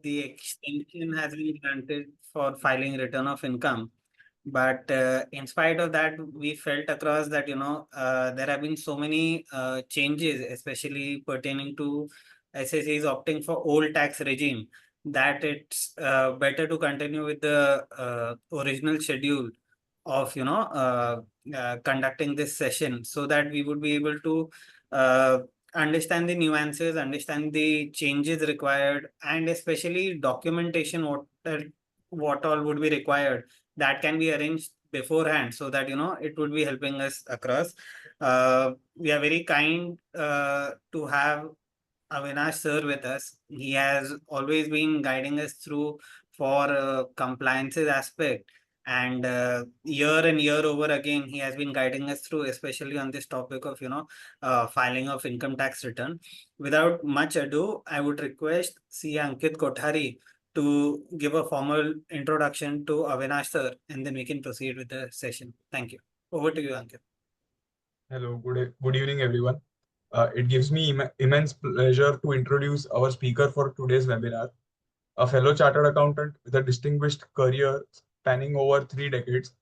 the extension has been granted for filing return of income. But in spite of that, we felt across that, there have been so many changes, especially pertaining to SSEs opting for old tax regime, that it's better to continue with the original schedule of, conducting this session, so that we would be able to uh, understand the nuances, understand the changes required, and especially documentation, what all would be required, that can be arranged beforehand, so that it would be helping us across. We are very kind to have Avinash sir with us. He has always been guiding us through for compliances aspect, and year and year over again he has been guiding us through, especially on this topic of filing of income tax return. Without much ado, I would request C. Ankit Kothari to give a formal introduction to Avinash sir, and then we can proceed with the session. Thank you. Over to you, Ankit. Hello, good evening, everyone. It gives me immense pleasure to introduce our speaker for today's webinar, a fellow chartered accountant with a distinguished career spanning over 3 decades.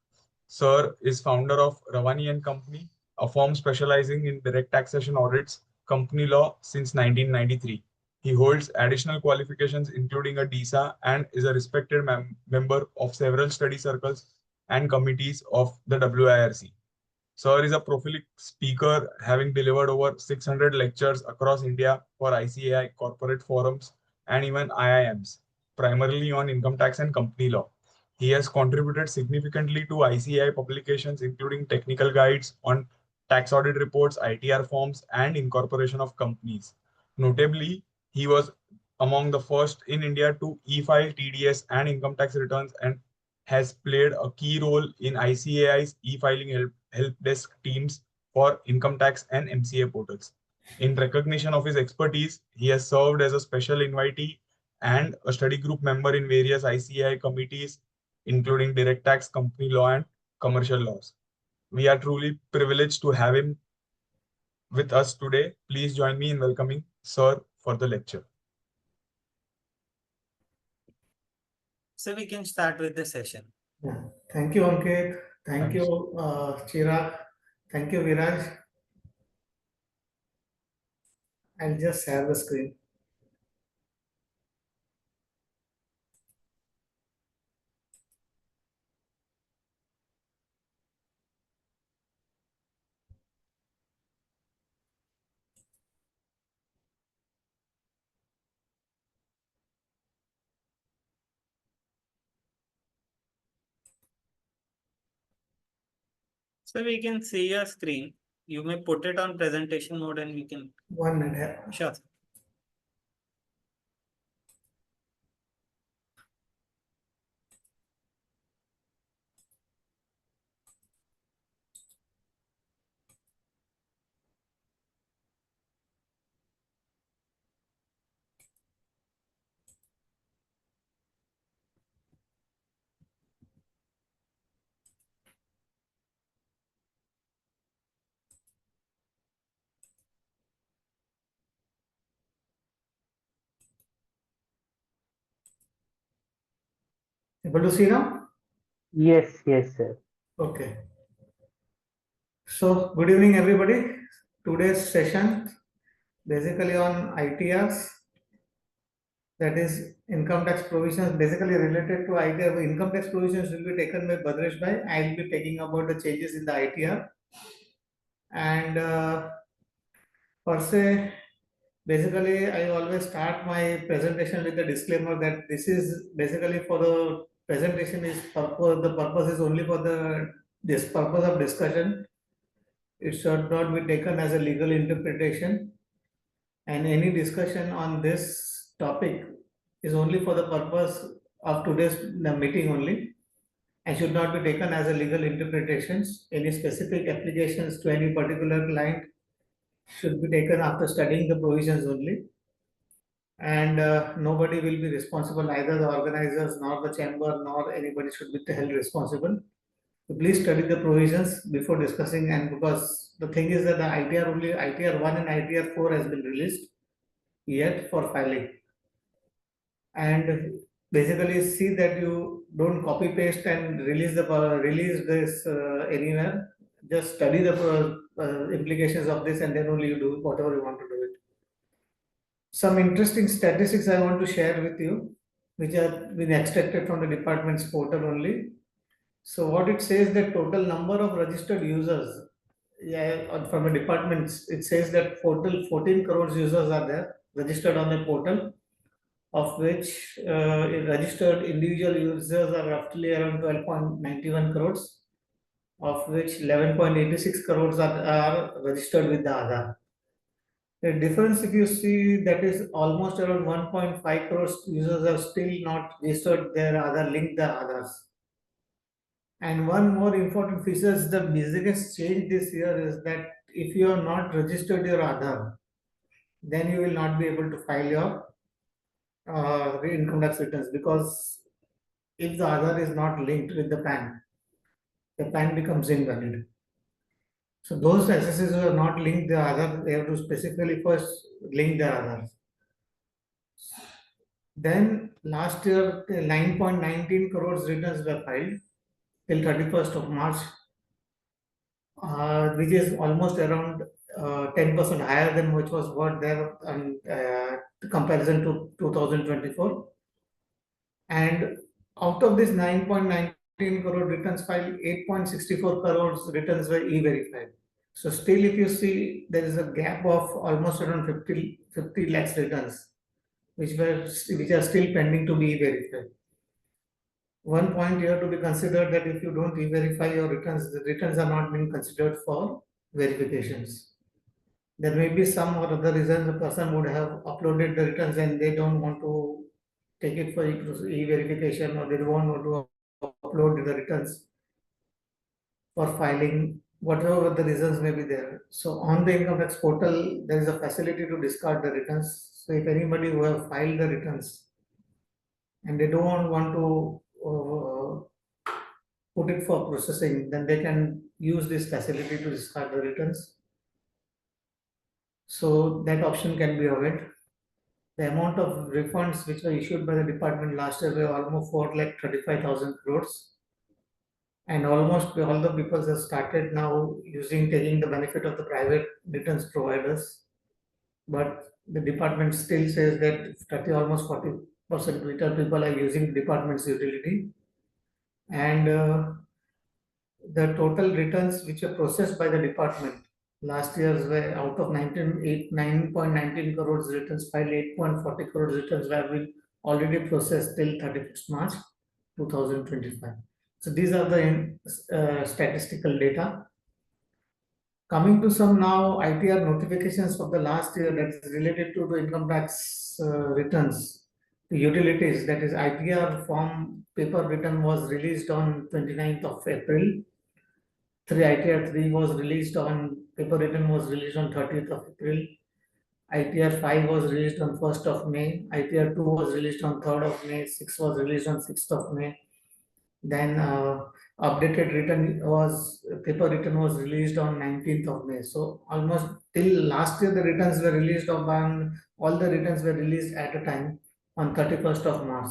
Sir is founder of Rawani and Company, a firm specializing in direct taxation audits, company law since 1993. He holds additional qualifications including a DISA and is a respected member of several study circles and committees of the WIRC. Sir is a prolific speaker, having delivered over 600 lectures across India for ICAI corporate forums and even IIMs, primarily on income tax and company law. He has contributed significantly to ICAI publications, including technical guides on tax audit reports, ITR forms, and incorporation of companies. Notably, he was among the first in India to e-file TDS and income tax returns, and has played a key role in ICAI's e-filing help desk teams for income tax and MCA portals. In recognition of his expertise, he has served as a special invitee and a study group member in various ICAI committees, including direct tax, company law, and commercial laws. We are truly privileged to have him with us today. Please join me in welcoming Sir for the lecture. So we can start with the session. Yeah. Thank you, Ankit. Thank you, Chirag. Thank you, Viraj. I'll just share the screen. So we can see your screen. You may put it on presentation mode and we can. 1 minute. Sure. Able to see now? Yes, sir. Okay. So, good evening, everybody. Today's session basically on ITRs, that is income tax provisions, basically related to ITR. Income tax provisions will be taken by Bhadresh bhai. I will be taking about the changes in the ITR. And per se, basically, I always start my presentation with a disclaimer that this is basically for the presentation is purpose. The purpose is only for this purpose of discussion. It should not be taken as a legal interpretation, and any discussion on this topic is only for the purpose of today's meeting only, and should not be taken as a legal interpretations. Any specific applications to any particular client should be taken after studying the provisions only, and nobody will be responsible, neither the organizers nor the chamber nor anybody should be held responsible. So please study the provisions before discussing, and because the thing is that the ITR only ITR 1 and ITR 4 has been released yet for filing, and basically see that you don't copy paste and release this anywhere. Just study the implications of this, and then only you do whatever you want to do it. Some interesting statistics I want to share with you, which have been extracted from the department's portal only. So what it says, that total number of registered users, from the departments, it says that total 14 crores users are there registered on the portal, of which registered individual users are roughly around 12.91 crores, of which 11.86 crores are registered with the Aadhaar. The difference, if you see, that is almost around 1.5 crores users have still not registered their Aadhaar, linked their Aadhaars. And one more important feature is the biggest change this year is that if you have not registered your Aadhaar, then you will not be able to file your income tax returns, because if the Aadhaar is not linked with the PAN becomes invalid. So those assessors who are not linked the Aadhaar, they have to specifically first link the Aadhaar. Then last year, 9.19 crores returns were filed till 31st of March, which is almost around 10% higher than which was what there in comparison to 2024. And out of this 9.19 crore returns filed, 8.64 crores returns were e-verified. So still, if you see, there is a gap of almost around 50 lakhs returns, which are still pending to be e-verified. One point here to be considered, that if you don't e-verify your returns, the returns are not being considered for verifications. There may be some or other reason the person would have uploaded the returns and they don't want to take it for e-verification, or they don't want to upload the returns for filing, whatever the reasons may be there. So on the income tax portal, there is a facility to discard the returns. So if anybody who have filed the returns and they don't want to put it for processing, then they can use this facility to discard the returns. So that option can be availed. The amount of refunds which were issued by the department last year were almost 4,35,000 crores. And almost all the people have started now taking the benefit of the private returns providers. But the department still says that almost 40% retail people are using the department's utility. And the total returns which are processed by the department last year's were out of 9.19 crores returns filed, 8.40 crores returns were been already processed till 31st March 2025. So these are the statistical data. Coming to some now ITR notifications of the last year that is related to the income tax returns. The utilities, that is ITR form paper return, was released on 29th of April. ITR 3 was released on, paper return was released on 30th of April. ITR 5 was released on 1st of May. ITR 2 was released on 3rd of May. 6 was released on 6th of May. Then updated paper return was released on 19th of May. So almost till last year, the returns were released all the returns were released at a time on 31st of March.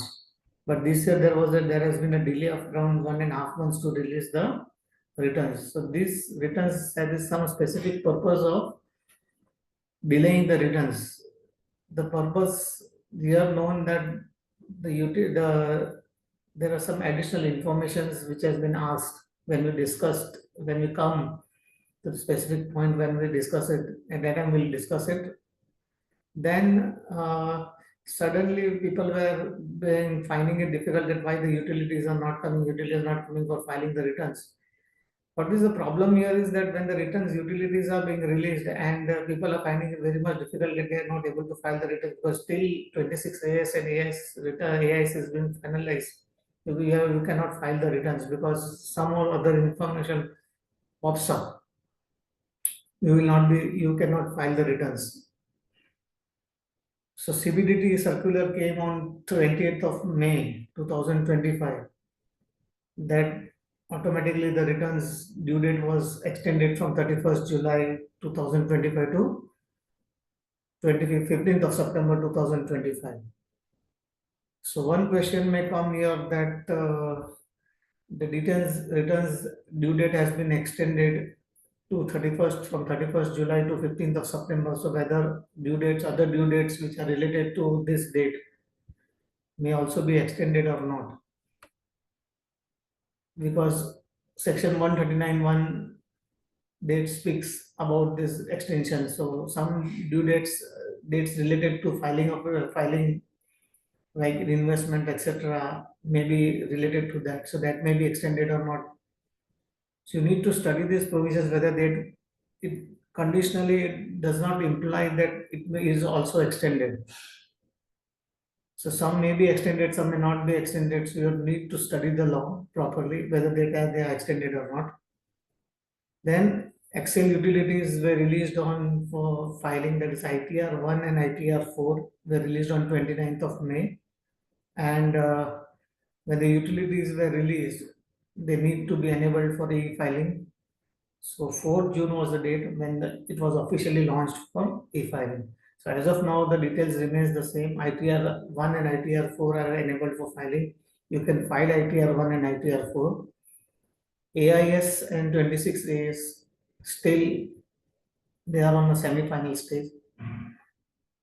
But this year there has been a delay of around 1.5 months to release the returns. So these returns have some specific purpose of delaying the returns. The purpose, we have known that there are some additional informations which has been asked when we come to the specific point when we discuss it, and that time we'll discuss it. Then suddenly people were finding it difficult that why the utilities are not coming for filing the returns. What is the problem here is that when the returns utilities are being released and people are finding it very much difficult that they are not able to file the returns, because till 26 AS and AIS has been finalized. You cannot file the returns because some or other information pops up. You cannot file the returns. So CBDT circular came on 28th of May 2025. That automatically the returns due date was extended from 31st July 2025 to 15th of September 2025. So one question may come here that the returns due date has been extended to 31st from 31st July to 15th of September. So whether other due dates which are related to this date may also be extended or not, because section 139(1) date speaks about this extension. So some due dates related to filing like investment, etc., may be related to that. So that may be extended or not. So you need to study these provisions whether it conditionally it does not imply that is also extended. So some may be extended, some may not be extended. So you need to study the law properly whether they are extended or not. Then Excel utilities were released on for filing, that is ITR 1 and ITR 4 were released on 29th of May. And when the utilities were released, they need to be enabled for e-filing. So 4th June was the date when it was officially launched for e-filing. So as of now, the details remains the same. ITR 1 and ITR 4 are enabled for filing. You can file ITR 1 and ITR 4. AIS and 26 days still they are on a semi-final stage.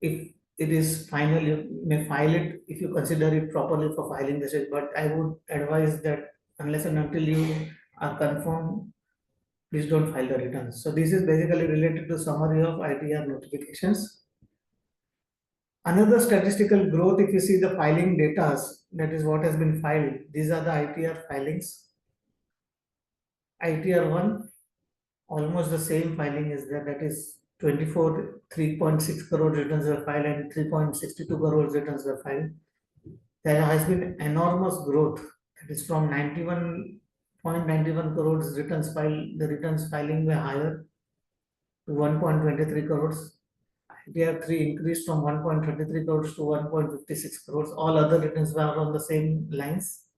If it is final, you may file it if you consider it properly for filing this. But I would advise that unless and until you are confirmed, please don't file the returns. So this is basically related to summary of ITR notifications. Another statistical growth, if you see the filing data, that is what has been filed. These are the ITR filings. ITR 1, almost the same filing is there, that is 3.6 crore returns were filed and 3.62 crore returns were filed. There has been enormous growth, that is from 91.91 crores returns filed, the returns filing were higher to 1.23 crores. ITR 3 increased from 1.33 crores to 1.56 crores. All other returns were on the same lines.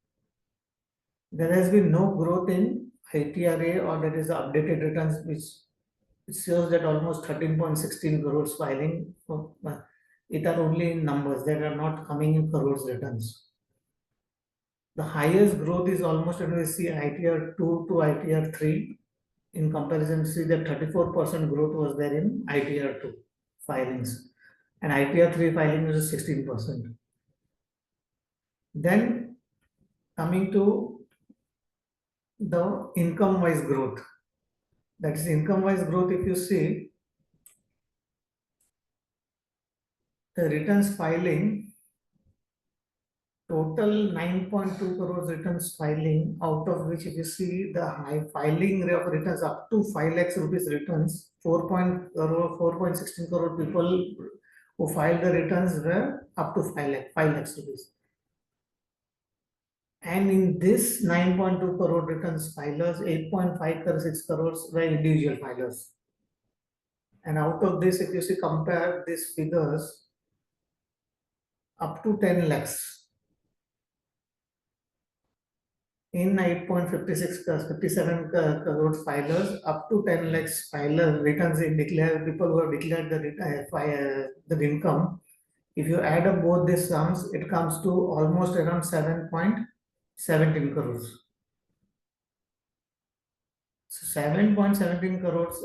There has been no growth in ITRA, or that is the updated returns, which shows that almost 13.16 crores filing. It are only in numbers that are not coming in crores returns. The highest growth is almost, when we see ITR 2 to ITR 3, in comparison, see that 34% growth was there in ITR 2 filings, and ITR 3 filing is 16%. Then coming to the income-wise growth, that is income-wise growth, if you see the returns filing, total 9.2 crores returns filing, out of which if you see the high filing rate of returns up to 5 lakhs rupees returns, 4.16 crore people who filed the returns were up to 5 lakhs rupees. And in this 9.2 crore returns filers, 8.56 crores were individual filers. And out of this, if you see, compare these figures, up to 10 lakhs. In 57 crores filers, up to 10 lakhs filer returns in declared, people who have declared the income. If you add up both these sums, it comes to almost around 7.17 crores. So 7.17 crores,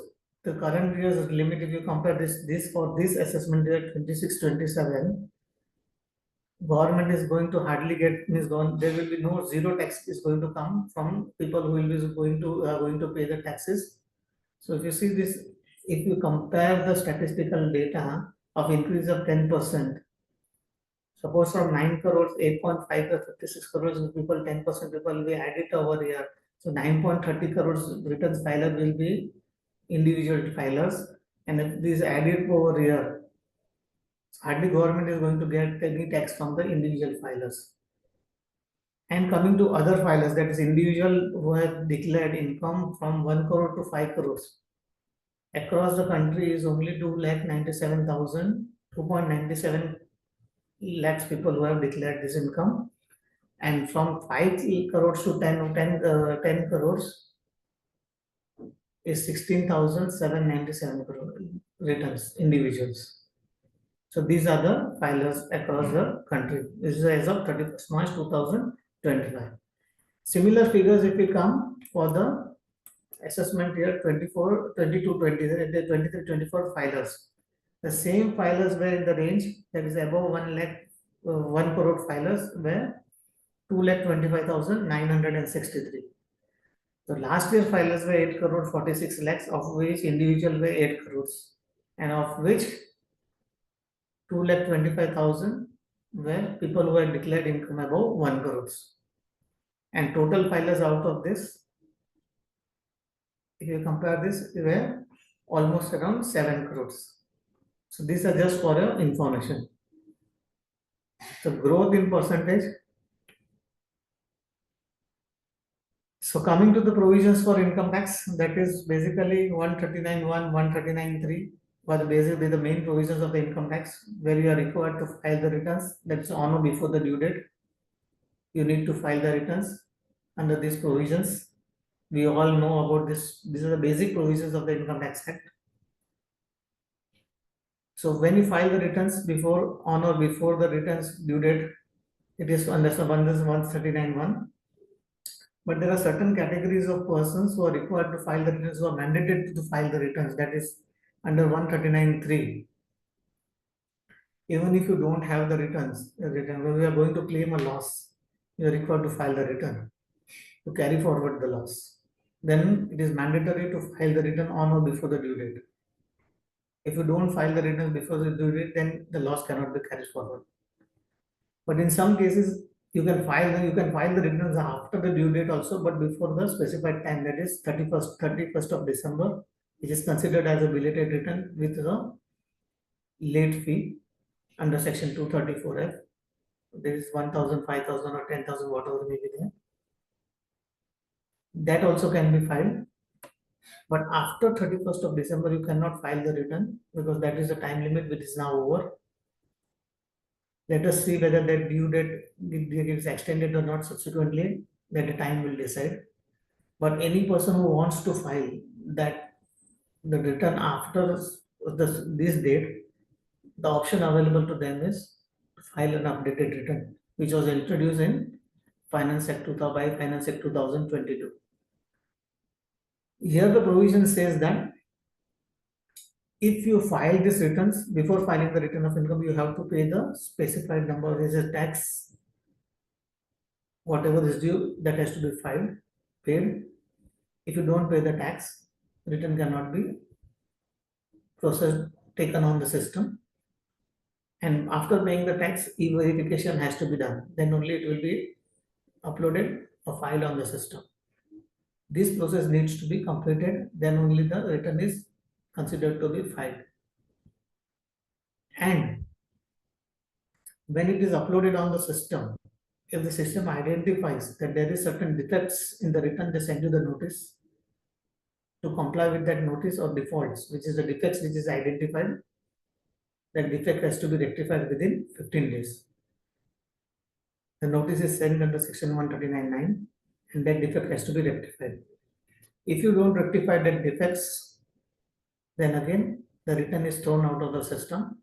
the current year's limit, if you compare this for this assessment year 26-27, government is going to hardly get, there will be no zero tax is going to come from people who will be going to pay the taxes. So if you see this, if you compare the statistical data of increase of 10%, suppose from 9 crores, 8.5 to 56 crores people, 10% people will be added over here. So 9.30 crores returns filer will be individual filers, and if this added over here, hardly government is going to get any tax from the individual filers. And coming to other filers, that is individual who have declared income from 1 crore to 5 crores. Across the country is only 297 lakhs people who have declared this income. And from 5 crores to 10 crores is 16,797 crore returns individuals. So these are the filers across the country. This is as of 31st March 2025. Similar figures if we come for the assessment year 24, 22, 23, 23, 24 filers. The same filers were in the range that is above 1 lakh, 1 crore filers were 2,25,963. So last year filers were 8 crore 46 lakhs, of which individual were 8 crores, and of which 2,25,000 were people who had declared income above 1 crores. And total filers out of this, if you compare this, they were almost around 7 crores. So these are just for your information. So growth in percentage. So coming to the provisions for income tax, that is basically 139(1), 139(3) were basically the main provisions of the income tax, where you are required to file the returns. That's on or before the due date. You need to file the returns under these provisions. We all know about this. These are the basic provisions of the Income Tax Act. So when you file the returns before, on or before the returns due date, it is under abundance 139(1). But there are certain categories of persons who are required to file the returns, who are mandated to file the returns. That is under 139(3). Even if you don't have the returns, when we are going to claim a loss, you are required to file the return to carry forward the loss. Then it is mandatory to file the return on or before the due date. If you don't file the return before the due date, then the loss cannot be carried forward. But in some cases, you can file the returns after the due date also, but before the specified time, that is 31st of December, which is considered as a belated return with the late fee under section 234F. There is 1,000, 5,000 or 10,000, whatever may be there. That also can be filed. But after 31st of December, you cannot file the return because that is the time limit which is now over. Let us see whether that due date is extended or not subsequently, that the time will decide. But any person who wants to file that the return after this date, the option available to them is to file an updated return, which was introduced in Finance Act 2022. Here the provision says that if you file these returns, before filing the return of income, you have to pay the specified number. There is a tax, whatever is due, that has to be paid. If you don't pay the tax, return cannot be processed, taken on the system. And after paying the tax, e-verification has to be done. Then only it will be uploaded or filed on the system. This process needs to be completed, then only the return is considered to be filed. And when it is uploaded on the system, if the system identifies that there is certain defects in the return, they send you the notice. To comply with that notice or defaults, which is the defects which is identified, that defect has to be rectified within 15 days. The notice is sent under section 139(9) and that defect has to be rectified. If you don't rectify that defects, then again the return is thrown out of the system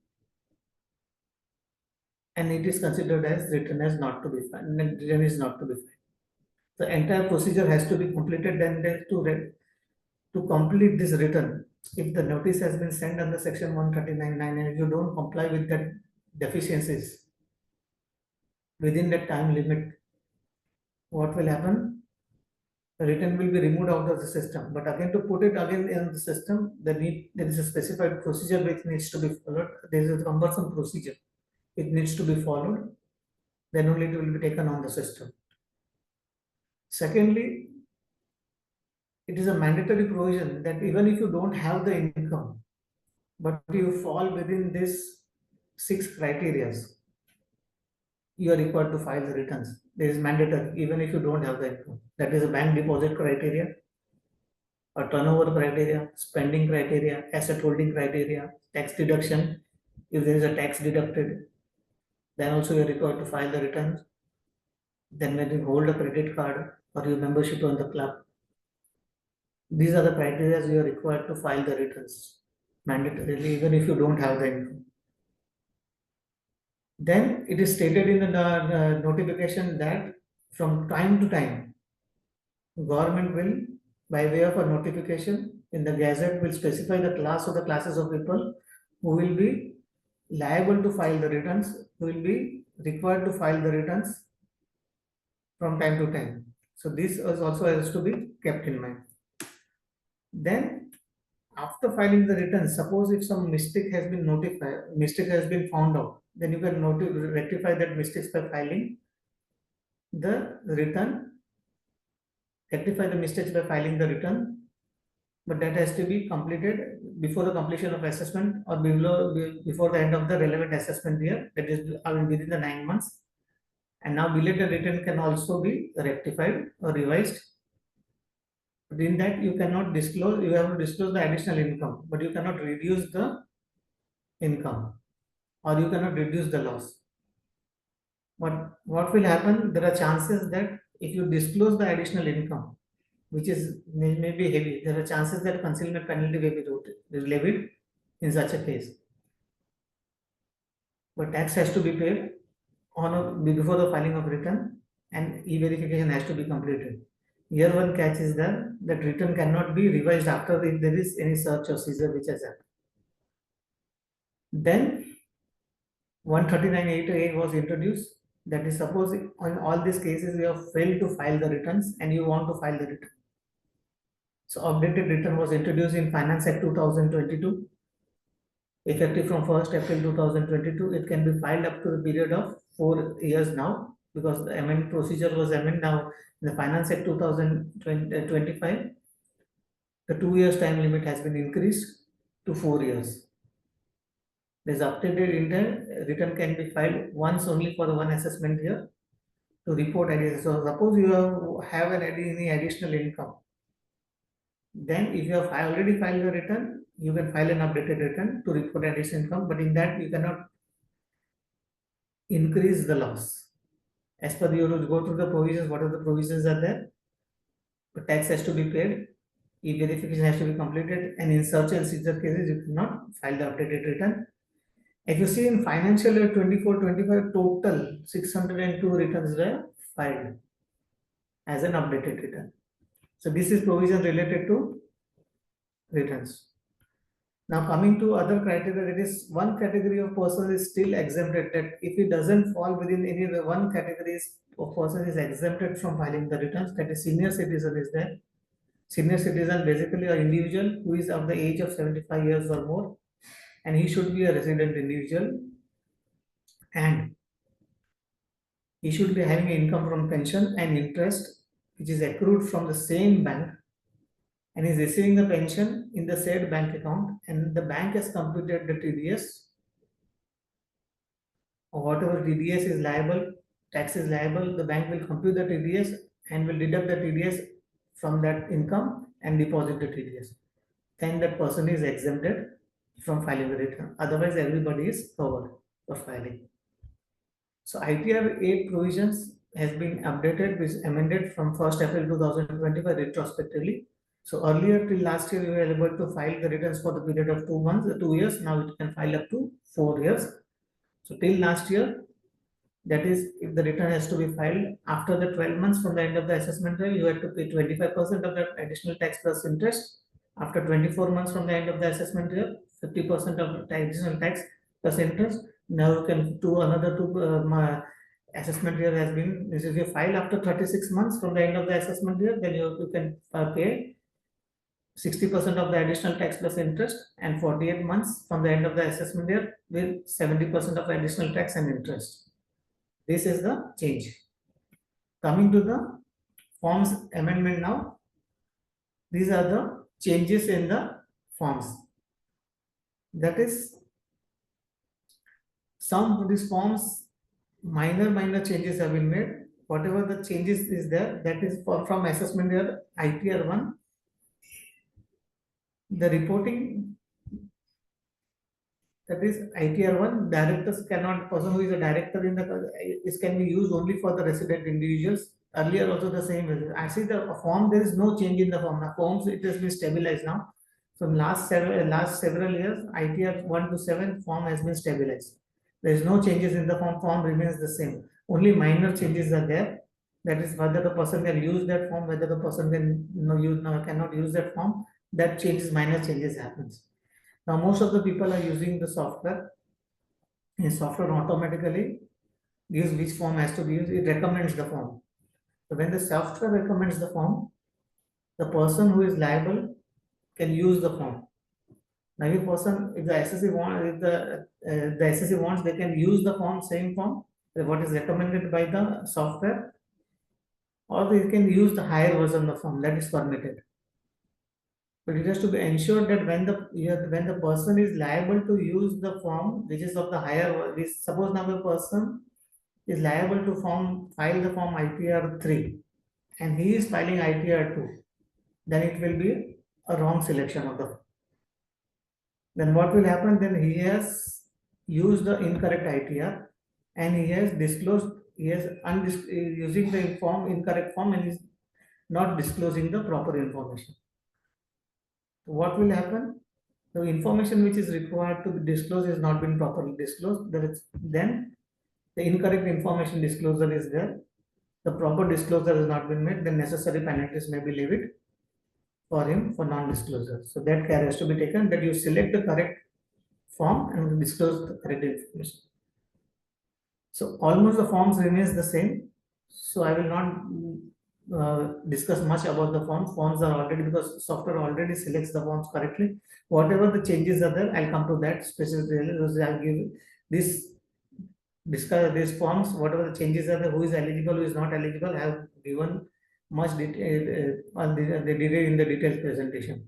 and it is considered as return is not to be filed. The entire procedure has to be completed. Then to complete this return, if the notice has been sent under section 139(9) and you don't comply with that deficiencies within that time limit, what will happen? The return will be removed out of the system. But again, to put it again in the system, there is a specified procedure which needs to be followed. There is a cumbersome procedure. It needs to be followed. Then only it will be taken on the system. Secondly, it is a mandatory provision that even if you don't have the income, but you fall within this 6 criteria, you are required to file the returns. There is mandatory, even if you don't have the income. That is a bank deposit criteria, a turnover criteria, spending criteria, asset holding criteria, tax deduction. If there is a tax deducted, then also you are required to file the returns. Then when you hold a credit card or your membership on the club, these are the criteria you are required to file the returns mandatorily, even if you don't have the income. Then it is stated in the notification that from time to time, government will, by way of a notification in the Gazette, will specify the class or the classes of people who will be liable to file the returns, who will be required to file the returns from time to time. So this is also has to be kept in mind. Then after filing the return, suppose if some mistake has been notified, mistake has been found out, then you can rectify that mistakes by filing the return, rectify the mistakes by filing the return, but that has to be completed before the completion of assessment or before the end of the relevant assessment year, that is within the 9 months. And now belated return can also be rectified or revised. But in that you cannot disclose, you have to disclose the additional income, but you cannot reduce the income or you cannot reduce the loss. But what will happen? There are chances that if you disclose the additional income, which is may be heavy, there are chances that concealment penalty may be levied in such a case. But tax has to be paid before the filing of return, and e-verification has to be completed. Here one catch is that return cannot be revised after if there is any search or seizure which has happened. Then 139(8)(a) was introduced. That is, suppose on all these cases you have failed to file the returns and you want to file the return. So updated return was introduced in Finance Act 2022. Effective from 1st April 2022, it can be filed up to the period of 4 years now, because the amendment procedure was amended now in the Finance Act 2025. The 2 years time limit has been increased to 4 years. This updated return can be filed once only for the one assessment year to report additional. So suppose you have any additional income, then if you have already filed the return, you can file an updated return to report additional income, but in that you cannot increase the loss. As per you will go through the provisions, what are the provisions are there? The tax has to be paid, e-verification has to be completed, and in search and seizure cases, you cannot file the updated return. If you see in financial year 24-25, total 602 returns were filed as an updated return. So this is provision related to returns. Now coming to other criteria, that is one category of person is still exempted, that if it doesn't fall within any of the one category of person is exempted from filing the returns, that is senior citizen is there. Senior citizen basically an individual who is of the age of 75 years or more, and he should be a resident individual, and he should be having income from pension and interest which is accrued from the same bank, and is receiving the pension in the said bank account, and the bank has computed the TDS or whatever TDS is liable, tax is liable, the bank will compute the TDS and will deduct the TDS from that income and deposit the TDS. Then that person is exempted from filing the return. Otherwise, everybody is covered for filing. So ITR 8 provisions has been updated, which amended from 1st April 2025 retrospectively. So earlier till last year, you were able to file the returns for the period of 2 months, 2 years. Now it can file up to 4 years. So till last year, that is, if the return has to be filed after the 12 months from the end of the assessment year, you have to pay 25% of that additional tax plus interest. After 24 months from the end of the assessment year, 50% of the additional tax plus interest. Now you can do another assessment year has been, this is your file after 36 months from the end of the assessment year, then you can pay 60% of the additional tax plus interest, and 48 months from the end of the assessment year with 70% of additional tax and interest. This is the change. Coming to the forms amendment now. These are the changes in the forms. That is, some of these forms, minor changes have been made. Whatever the changes is there, that is from assessment year ITR 1. The reporting, that is ITR 1, directors cannot, person who is a director in the, this can be used only for the resident individuals. Earlier also the same. I see the form, there is no change in the form. The forms, it has been stabilized now. So last several years, ITR 1 to 7 form has been stabilized. There is no changes in the form. Form remains the same. Only minor changes are there. That is whether the person can use that form, whether the person can cannot use that form. That changes, minor changes happens. Now most of the people are using the software. The software automatically gives which form has to be used. It recommends the form. So when the software recommends the form, the person who is liable can use the form. Now, if the SSC wants, they can use the form, same form, what is recommended by the software, or they can use the higher version of the form that is permitted. But it has to be ensured that when the person is liable to use the form, which is of the higher, suppose now the person is liable to file the form ITR 3, and he is filing ITR 2, then it will be a wrong selection of the. Then what will happen? Then he has used the incorrect ITR, and he has disclosed, using the incorrect form, and is not disclosing the proper information. So what will happen? The information which is required to be disclosed is not been properly disclosed. Then the incorrect information disclosure is there. The proper disclosure has not been made. Then necessary penalties may be levied for him for non-disclosure. So that care has to be taken, that you select the correct form and disclose the correct information. So almost the forms remains the same. So I will not discuss much about the forms. Forms are already, because software already selects the forms correctly. Whatever the changes are there, I'll come to that specifically. I'll give this, discuss these forms, whatever the changes are there, who is eligible, who is not eligible. I have given much detail the detail in the detailed presentation.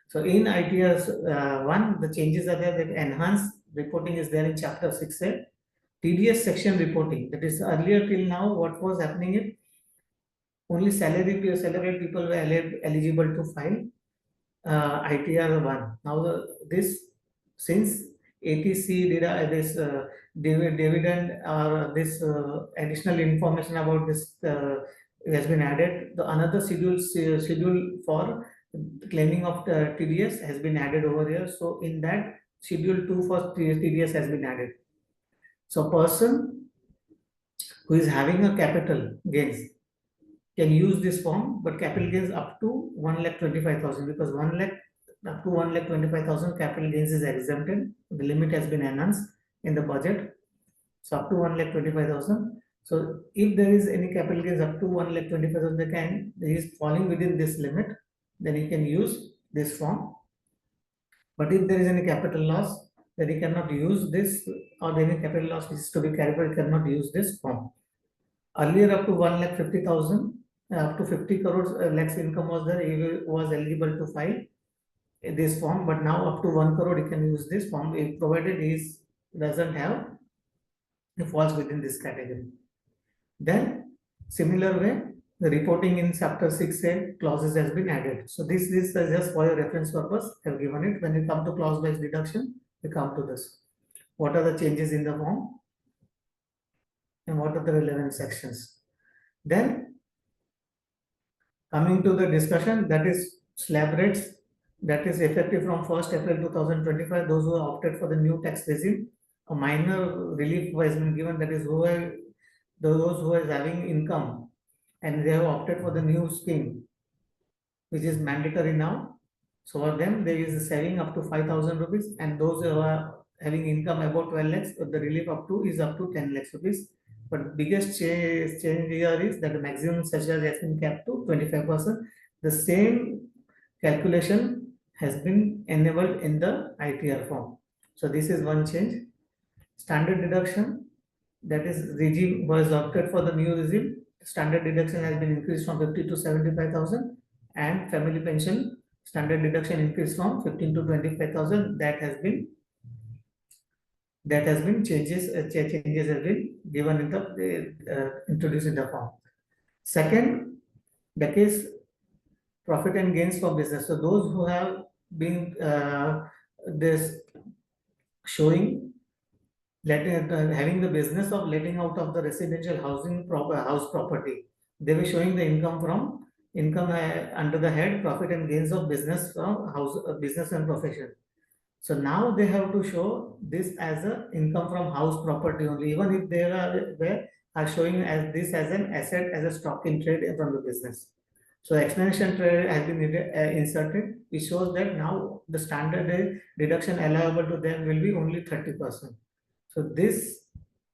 So in ITR 1, the changes are there. That enhanced reporting is there in chapter 6A. TDS section reporting, that is earlier till now what was happening is only salaried people were eligible to file ITR 1. Now since ATC did this dividend or this additional information about this has been added, the another schedule for claiming of the TDS has been added over here. So in that schedule 2 for TDS has been added. So person who is having a capital gains can use this form, but capital gains up to 1,25,000, because 1 lakh up to 1,25,000 capital gains is exempted. The limit has been enhanced in the budget. So up to 1,25,000. So if there is any capital gains up to 1,25,000, he is falling within this limit, then he can use this form. But if there is any capital loss, then he cannot use this, or any capital loss which is to be carried forward, he cannot use this form. Earlier, up to 1,50,000, up to 50 crores lakhs income was there, he was eligible to file this form. But now up to 1 crore, he can use this form, provided he doesn't have, he falls within this category. Then, similar way, the reporting in chapter 6A clauses has been added. So this is just for your reference purpose. I have given it. When you come to clause-based deduction, we come to this. What are the changes in the form? And what are the relevant sections? Then, coming to the discussion, that is slab rates, that is effective from 1st April 2025. Those who have opted for the new tax regime, a minor relief has been given. That is those who are having income and they have opted for the new scheme, which is mandatory now. So for them, there is a saving up to 5,000 rupees, and those who are having income about 12 lakhs, the relief is up to 10 lakhs rupees. But biggest change here is that the maximum surcharge has been capped to 25%. The same calculation has been enabled in the ITR form. So this is one change. Standard deduction, that is regime was opted for the new regime. Standard deduction has been increased from 50 to 75,000, and family pension standard deduction increased from 15 to 25,000. That has been changes have been given in the introduced in the form. Second, that is profit and gains for business. So those who have been this showing having the business of letting out of the residential house property, they were showing the income under the head profit and gains of business from business and profession. So now they have to show this as a income from house property only, even if they are showing as this as an asset, as a stock in trade from the business. So explanation trade has been inserted, which shows that now the standard deduction allowable to them will be only 30%. So this,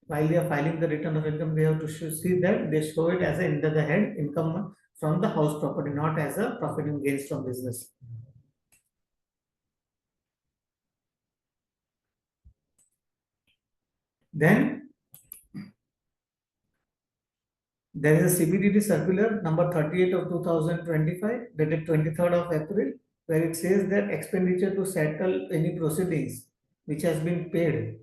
while they are filing the return of income, they have to see that they show it as a under the head income from the house property, not as a profit and gains from business. Then there is a CBDT circular number 38 of 2025, dated 23rd of April, where it says that expenditure to settle any proceedings which has been paid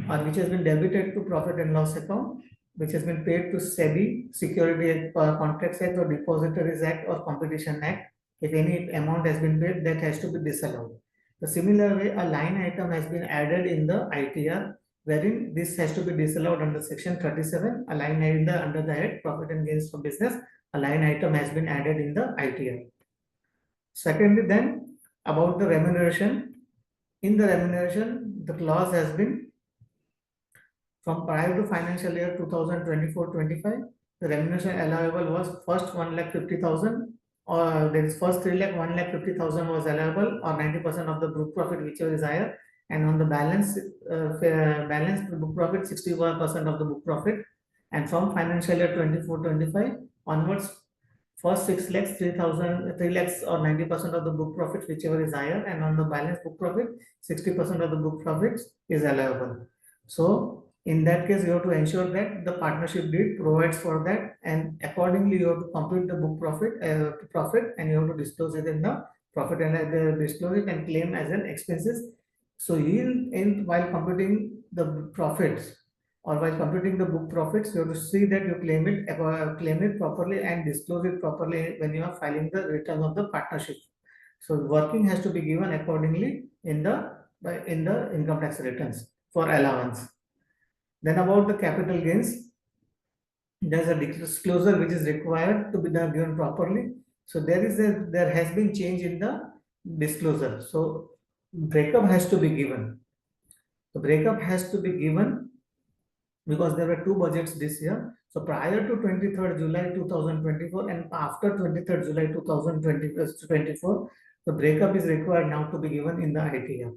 or which has been debited to profit and loss account, which has been paid to SEBI, Security Contracts Act or Depositories Act or Competition Act. If any amount has been paid, that has to be disallowed. The similar way, a line item has been added in the ITR, wherein this has to be disallowed under section 37, a line item under the head profit and gains from business, a line item has been added in the ITR. Secondly, then about the remuneration. In the remuneration, the clause has been from prior to financial year 2024-25, the remuneration allowable was first 1,50,000, or there is first 3 lakh, 1,50,000 was allowable, or 90% of the book profit, whichever is higher, and on the balance, balance book profit, 61% of the book profit, and from financial year 24-25 onwards, first 6 lakhs, 3,000, 3 lakhs, or 90% of the book profit, whichever is higher, and on the balance book profit, 60% of the book profits is allowable. So in that case, you have to ensure that the partnership deed provides for that, and accordingly, you have to compute the book profit, and you have to disclose it in the profit and disclose it and claim as an expenses. So while computing the profits or while computing the book profits, you have to see that you claim it properly and disclose it properly when you are filing the return of the partnership. So working has to be given accordingly in the income tax returns for allowance. Then about the capital gains, there's a disclosure which is required to be done given properly. So there has been change in the disclosure. So breakup has to be given. The breakup has to be given because there were two budgets this year. So prior to 23rd July 2024 and after 23rd July 2024, the breakup is required now to be given in the ITR.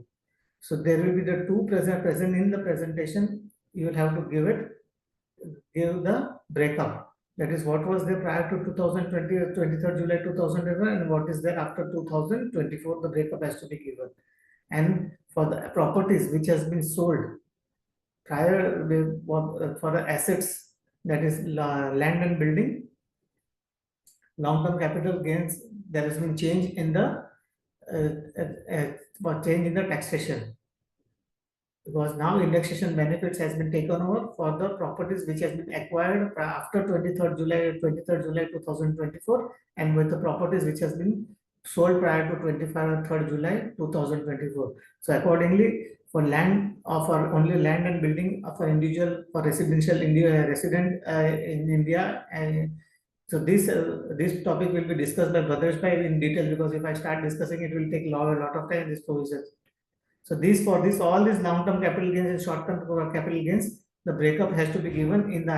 So there will be the two present in the presentation. You will have to give the breakup. That is what was there prior to 2020, 23rd July 2021, and what is there after 2024. The breakup has to be given. And for the properties which has been sold prior for the assets, that is land and building, long-term capital gains, there has been change in the change in the taxation, because now indexation benefits has been taken over for the properties which has been acquired after 23rd July 2024, and with the properties which has been sold prior to 23rd July 2024. So accordingly, for land or for only land and building for individual, for residential resident in India, and so this topic will be discussed by Bhadresh in detail, because if I start discussing it will take a lot of time, this provisions. So all these long-term capital gains and short-term capital gains, the breakup has to be given in the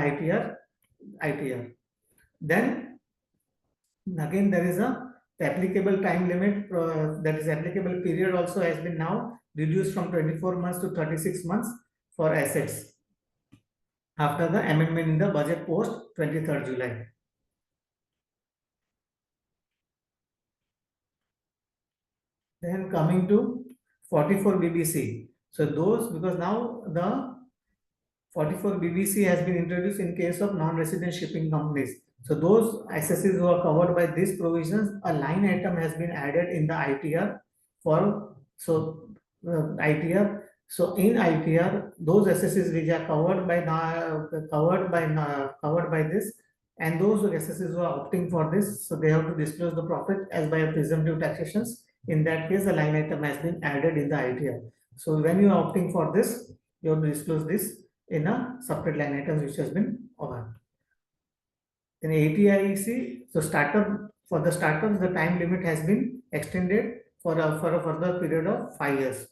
ITR. Then again there is the applicable time limit, that is applicable period also has been now reduced from 24 months to 36 months for assets after the amendment in the budget post 23rd July. Then coming to 44 BBC. So those, because now the 44 BBC has been introduced in case of non-resident shipping companies. So those assets who are covered by these provisions, a line item has been added in the ITR for ITR. So in ITR, those assets which are covered by this, and those assets who are opting for this, so they have to disclose the profit as by a presumptive taxations. In that case, a line item has been added in the ITR. So when you are opting for this, you have to disclose this in a separate line items which has been over. In ATIC, so for the startups, the time limit has been extended for a further period of 5 years.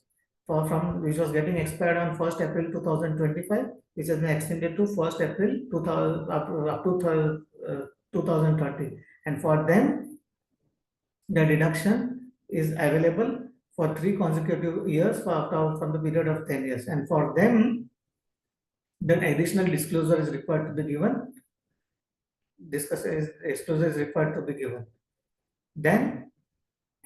which was getting expired on 1st April 2025, which has been extended to 1st April 2000 up to 2030. And for them, the deduction is available for 3 consecutive years from the period of 10 years. And for them, then additional disclosure is required to be given. Disclosure is required to be given. Then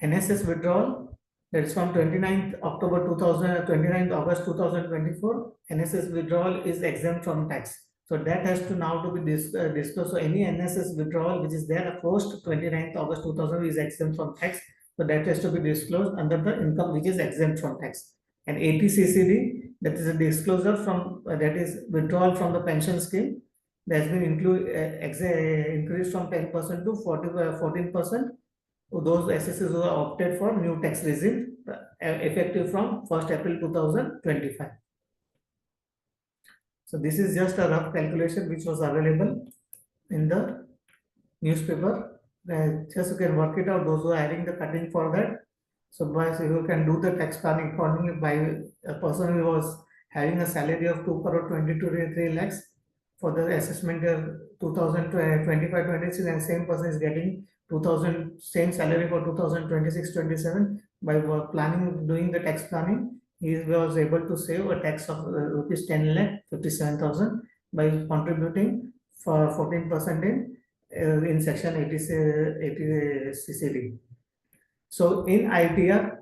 NSS withdrawal, that is from 29th August 2024, NSS withdrawal is exempt from tax. So that has to now to be disclosed. So any NSS withdrawal which is there post 29th August 2000 is exempt from tax. So that has to be disclosed under the income which is exempt from tax. And 80CCD, that is a disclosure from that is withdrawal from the pension scheme, that has been increased from 10% to 14%. Those assessors who are opted for new tax regime effective from 1st April 2025. So this is just a rough calculation which was available in the newspaper. Just you can work it out, those who are adding the cutting for that. So you can do the tax planning accordingly by a person who was having a salary of 2 crore 22 lakhs for the assessment year 2025-26, and same person is getting 2000 same salary for 2026-27. By doing the tax planning, he was able to save a tax of rupees 10,57,000 by contributing for 14% in section 80 CCD. So in ITR,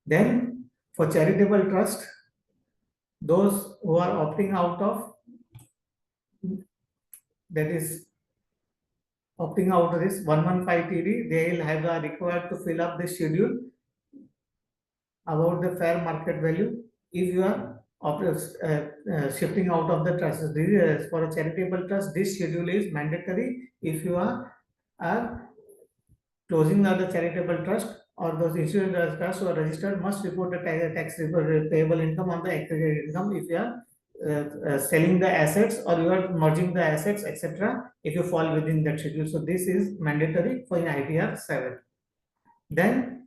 then for charitable trust, those who are opting out of, that is opting out of this 115 TD, they will have required to fill up the schedule about the fair market value if you are shifting out of the trust. For a charitable trust, this schedule is mandatory if you are closing of the charitable trust, or those insurance trusts who are registered must report the tax payable income on the aggregate income if you are selling the assets or you are merging the assets, etc. if you fall within that schedule. So this is mandatory for in ITR 7. Then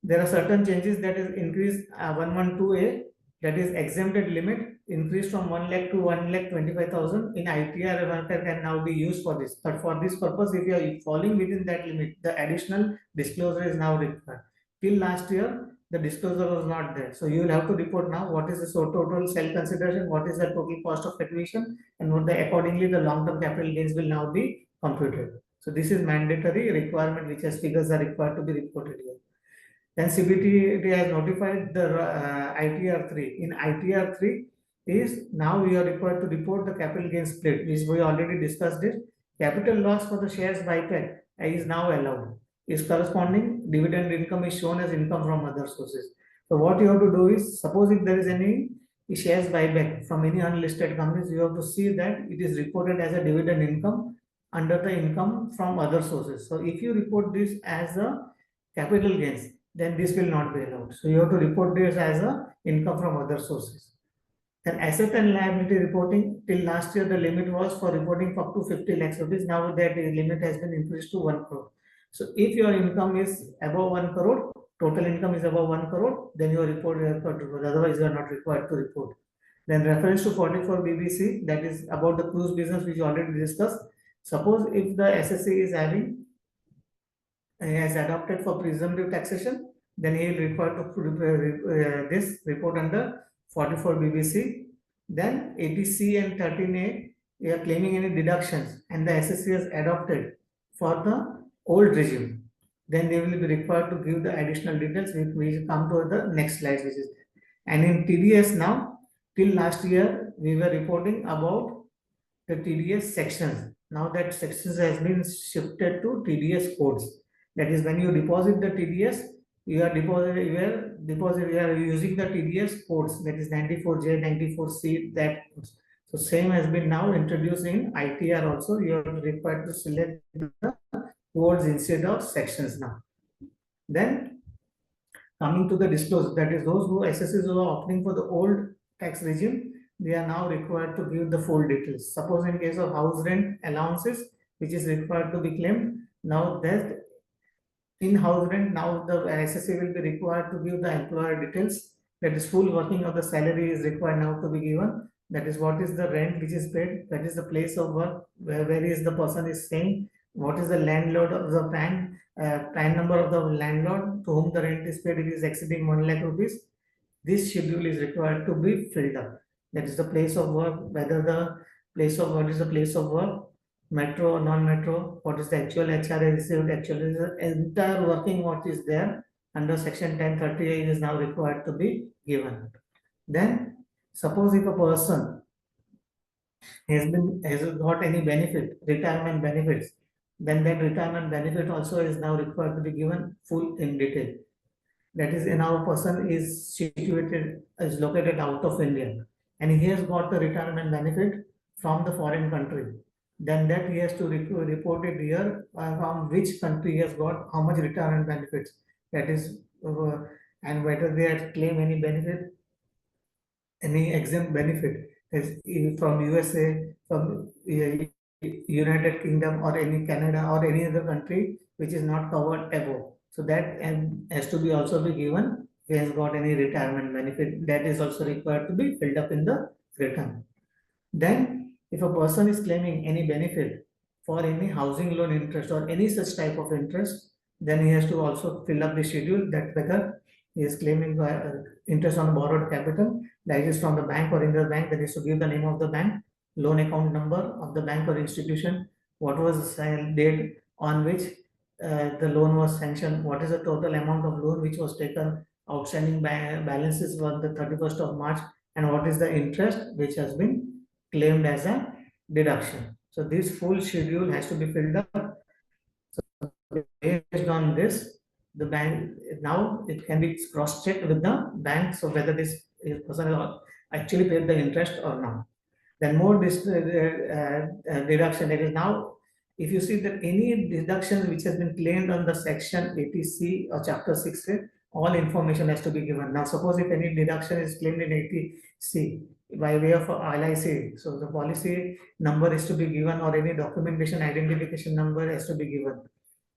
there are certain changes, that is increase 112A, that is exempted limit increased from 1 lakh to 1,25,000 in ITR. Worker can now be used for this, but for this purpose, if you are falling within that limit, the additional disclosure is now required. Till last year, the disclosure was not there, so you will have to report now what is the total sale consideration, what is the total cost of acquisition, and what accordingly the long-term capital gains will now be computed. So this is mandatory requirement, which as figures are required to be reported here. Then CBT has notified the ITR 3. In ITR 3 is now we are required to report the capital gain split, which we already discussed it. Capital loss for the shares buyback is now allowed. Is corresponding dividend income is shown as income from other sources. So what you have to do is, suppose if there is any shares buyback from any unlisted companies, you have to see that it is reported as a dividend income under the income from other sources. So if you report this as a capital gains, then this will not be allowed. So you have to report this as a income from other sources. Then asset and liability reporting, till last year the limit was for reporting up to 50 lakhs rupees. Now that limit has been increased to 1 crore. So if your income is above 1 crore, total income is above 1 crore, then you are required to report. Otherwise, you are not required to report. Then reference to 44 BBC, that is about the cruise business which you already discussed. Suppose if the SSC is having has adopted for presumptive taxation, then he will require to this report under 44 BBC. Then 80C and 13A, we are claiming any deductions and the SSC has adopted for the old regime, then they will be required to give the additional details, which we come to the next slide, which is. And in TDS now, till last year, we were reporting about the TDS sections. Now that sections has been shifted to TDS codes. That is, when you deposit the TDS, you are using the TDS codes, that is 94J, 94C, that. So same has been now introduced in ITR also. You are required to select the codes instead of sections now. Then coming to the disclosure, that is those who assesses who are opting for the old tax regime, they are now required to give the full details. Suppose in case of house rent allowances, which is required to be claimed, now that in-house rent, now the SSA will be required to give the employer details. That is full working of the salary is required now to be given. That is what is the rent which is paid. That is the place of work where is the person is staying. What is the landlord of the PAN number of the landlord to whom the rent is paid. It is exceeding 1 lakh rupees. This schedule is required to be filled up. That is the place of work, whether the place of what is the place of work, metro or non-metro, what is the actual HRA received, actually the entire working what is there under section 1038 is now required to be given. Then suppose if a person has got any benefit, retirement benefits, then that retirement benefit also is now required to be given full in detail. That is, now a person is located out of India, and he has got the retirement benefit from the foreign country. Then that he has to report it here from which country he has got how much retirement benefits. That is, and whether they have claim any benefit, any exempt benefit is from USA, from United Kingdom, or any Canada or any other country which is not covered above. So that has to be also be given. If he has got any retirement benefit, that is also required to be filled up in the return. Then, if a person is claiming any benefit for any housing loan interest or any such type of interest, then he has to also fill up the schedule that whether he is claiming interest on borrowed capital, that is from the bank or in the bank, that is to give the name of the bank, loan account number of the bank or institution, what was the date on which the loan was sanctioned, what is the total amount of loan which was taken, outstanding balances on the 31st of March, and what is the interest which has been claimed as a deduction. So this full schedule has to be filled up. So based on this, the bank now it can be cross-checked with the bank. So whether this person actually paid the interest or not. Then more this deduction. That is now, if you see that any deduction which has been claimed on the section 80C or chapter 6, all information has to be given. Now suppose if any deduction is claimed in 80C by way of LIC, so the policy number is to be given, or any documentation identification number has to be given.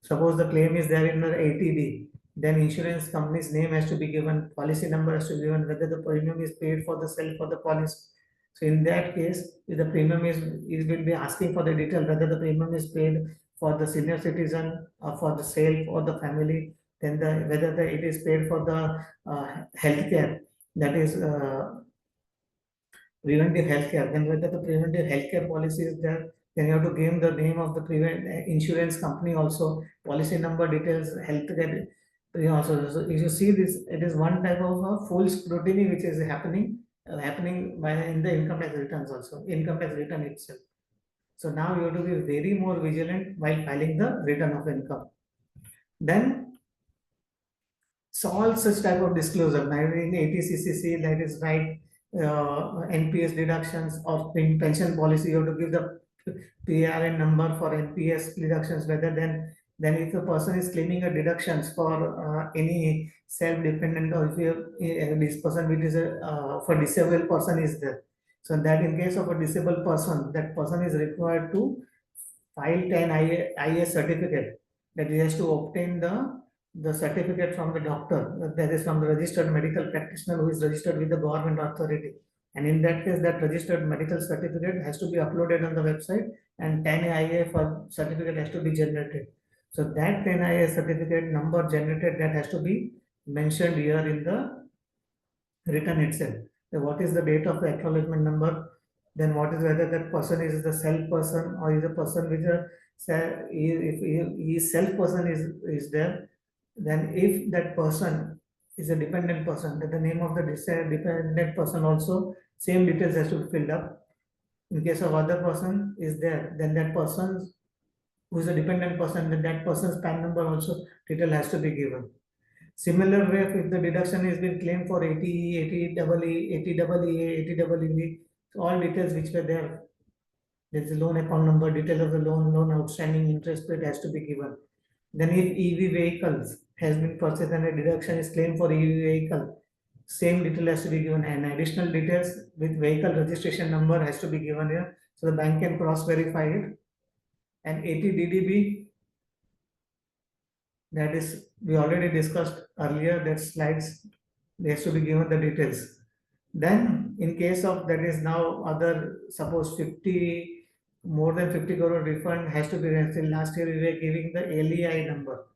Suppose the claim is there in the 80D, then insurance company's name has to be given, policy number has to be given, whether the premium is paid for the self or the policy. So in that case, if the premium is will be asking for the detail whether the premium is paid for the senior citizen or for the self or the family, then whether it is paid for the healthcare, that is preventive healthcare. Then whether the preventive healthcare policy is there, then you have to give the name of the insurance company also, policy number details, healthcare. Also, so if you see this, it is one type of a full scrutiny which is happening by in the income tax returns also, income tax return itself. So now you have to be very more vigilant while filing the return of income. Then, so all such type of disclosure, now in 80CCC, that is right, NPS deductions or pension policy, you have to give the PRN number for NPS deductions, whether then if the person is claiming a deductions for any self-dependent, or if this person which is for disabled person is there. So that in case of a disabled person, that person is required to file 10 IA certificate, that he has to obtain the certificate from the doctor, that is from the registered medical practitioner who is registered with the government authority. And in that case, that registered medical certificate has to be uploaded on the website, and 10 IA for certificate has to be generated. So that 10 IA certificate number generated, that has to be mentioned here in the return itself. So what is the date of the acknowledgement number? Then what is whether that person is the self person or is a person with a if his self person is there, then if that person is a dependent person, then the name of the dependent person also same details has to be filled up. In case of other person is there, then that person who is a dependent person, then that person's PAN number also detail has to be given. Similar way, if the deduction is been claimed for 80E, 80EE, 80EE, 80EE, so all details which were there, there is a loan account number, detail of the loan outstanding, interest paid has to be given. Then if EV vehicles has been purchased and a deduction is claimed for EV vehicle, same detail has to be given, and additional details with vehicle registration number has to be given here, so the bank can cross verify it. And 80DDB That is, we already discussed earlier that slides, they has to be given the details. Then in case of that is now other, suppose 50, more than 50 crore refund has to be till last year we were giving the LEI number.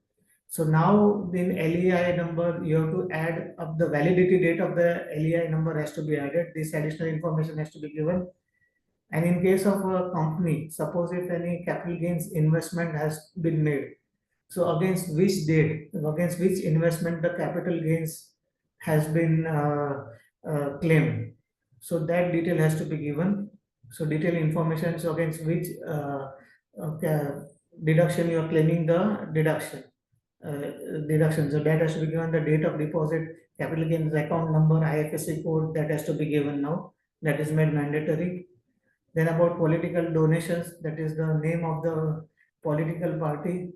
So now in LEI number, you have to add up the validity date of the LEI number has to be added. This additional information has to be given. And in case of a company, suppose if any capital gains investment has been made, so against which date, against which investment the capital gains has been claimed. So that detail has to be given. So detailed information, so against which deduction you are claiming the deduction. So that has to be given, the date of deposit, capital gains account number, IFSC code, that has to be given now. That is made mandatory. Then about political donations, that is the name of the political party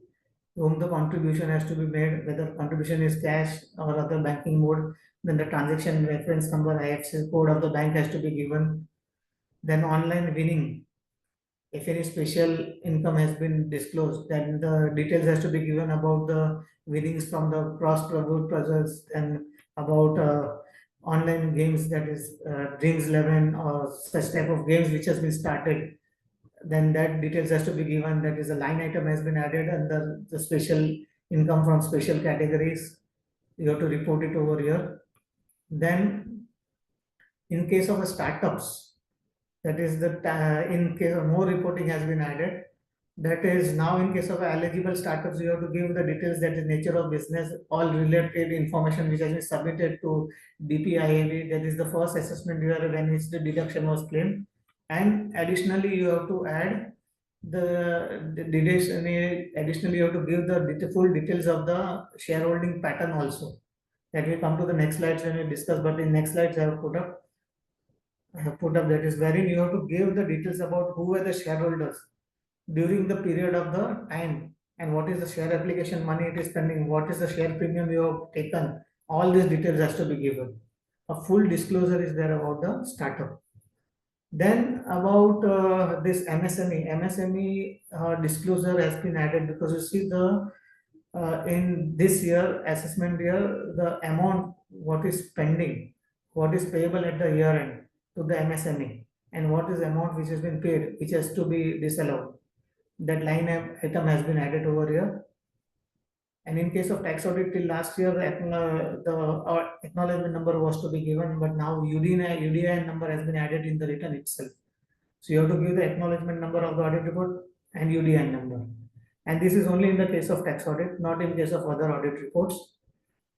whom the contribution has to be made, whether contribution is cash or other banking mode. Then the transaction reference number, IFSC code of the bank has to be given. Then online winning, if any special income has been disclosed, then the details has to be given about the winnings from the cross purposes and about online games, that is Dreams 11 or such type of games which has been started. Then that details has to be given, that is a line item has been added under the special income from special categories. You have to report it over here. Then in case of a startups, that is the in case of more reporting has been added. That is now in case of eligible startups, you have to give the details, that is nature of business, all related information which has been submitted to DPIAV. That is the first assessment year when which the deduction was claimed. And additionally, you have to add the deduction. Additionally, you have to give the full details of the shareholding pattern also. That will come to the next slides when we discuss. But in next slides, I have put up that is wherein you have to give the details about who were the shareholders during the period of the time and what is the share application money it is spending, what is the share premium you have taken. All these details has to be given. A full disclosure is there about the startup. Then about this MSME disclosure has been added because you see the in this year assessment year, the amount what is pending, what is payable at the year end to the MSME, and what is the amount which has been paid, which has to be disallowed. That line item has been added over here. And in case of tax audit till last year, the acknowledgement number was to be given, but now UDI number has been added in the return itself. So you have to give the acknowledgement number of the audit report and UDI number. And this is only in the case of tax audit, not in case of other audit reports.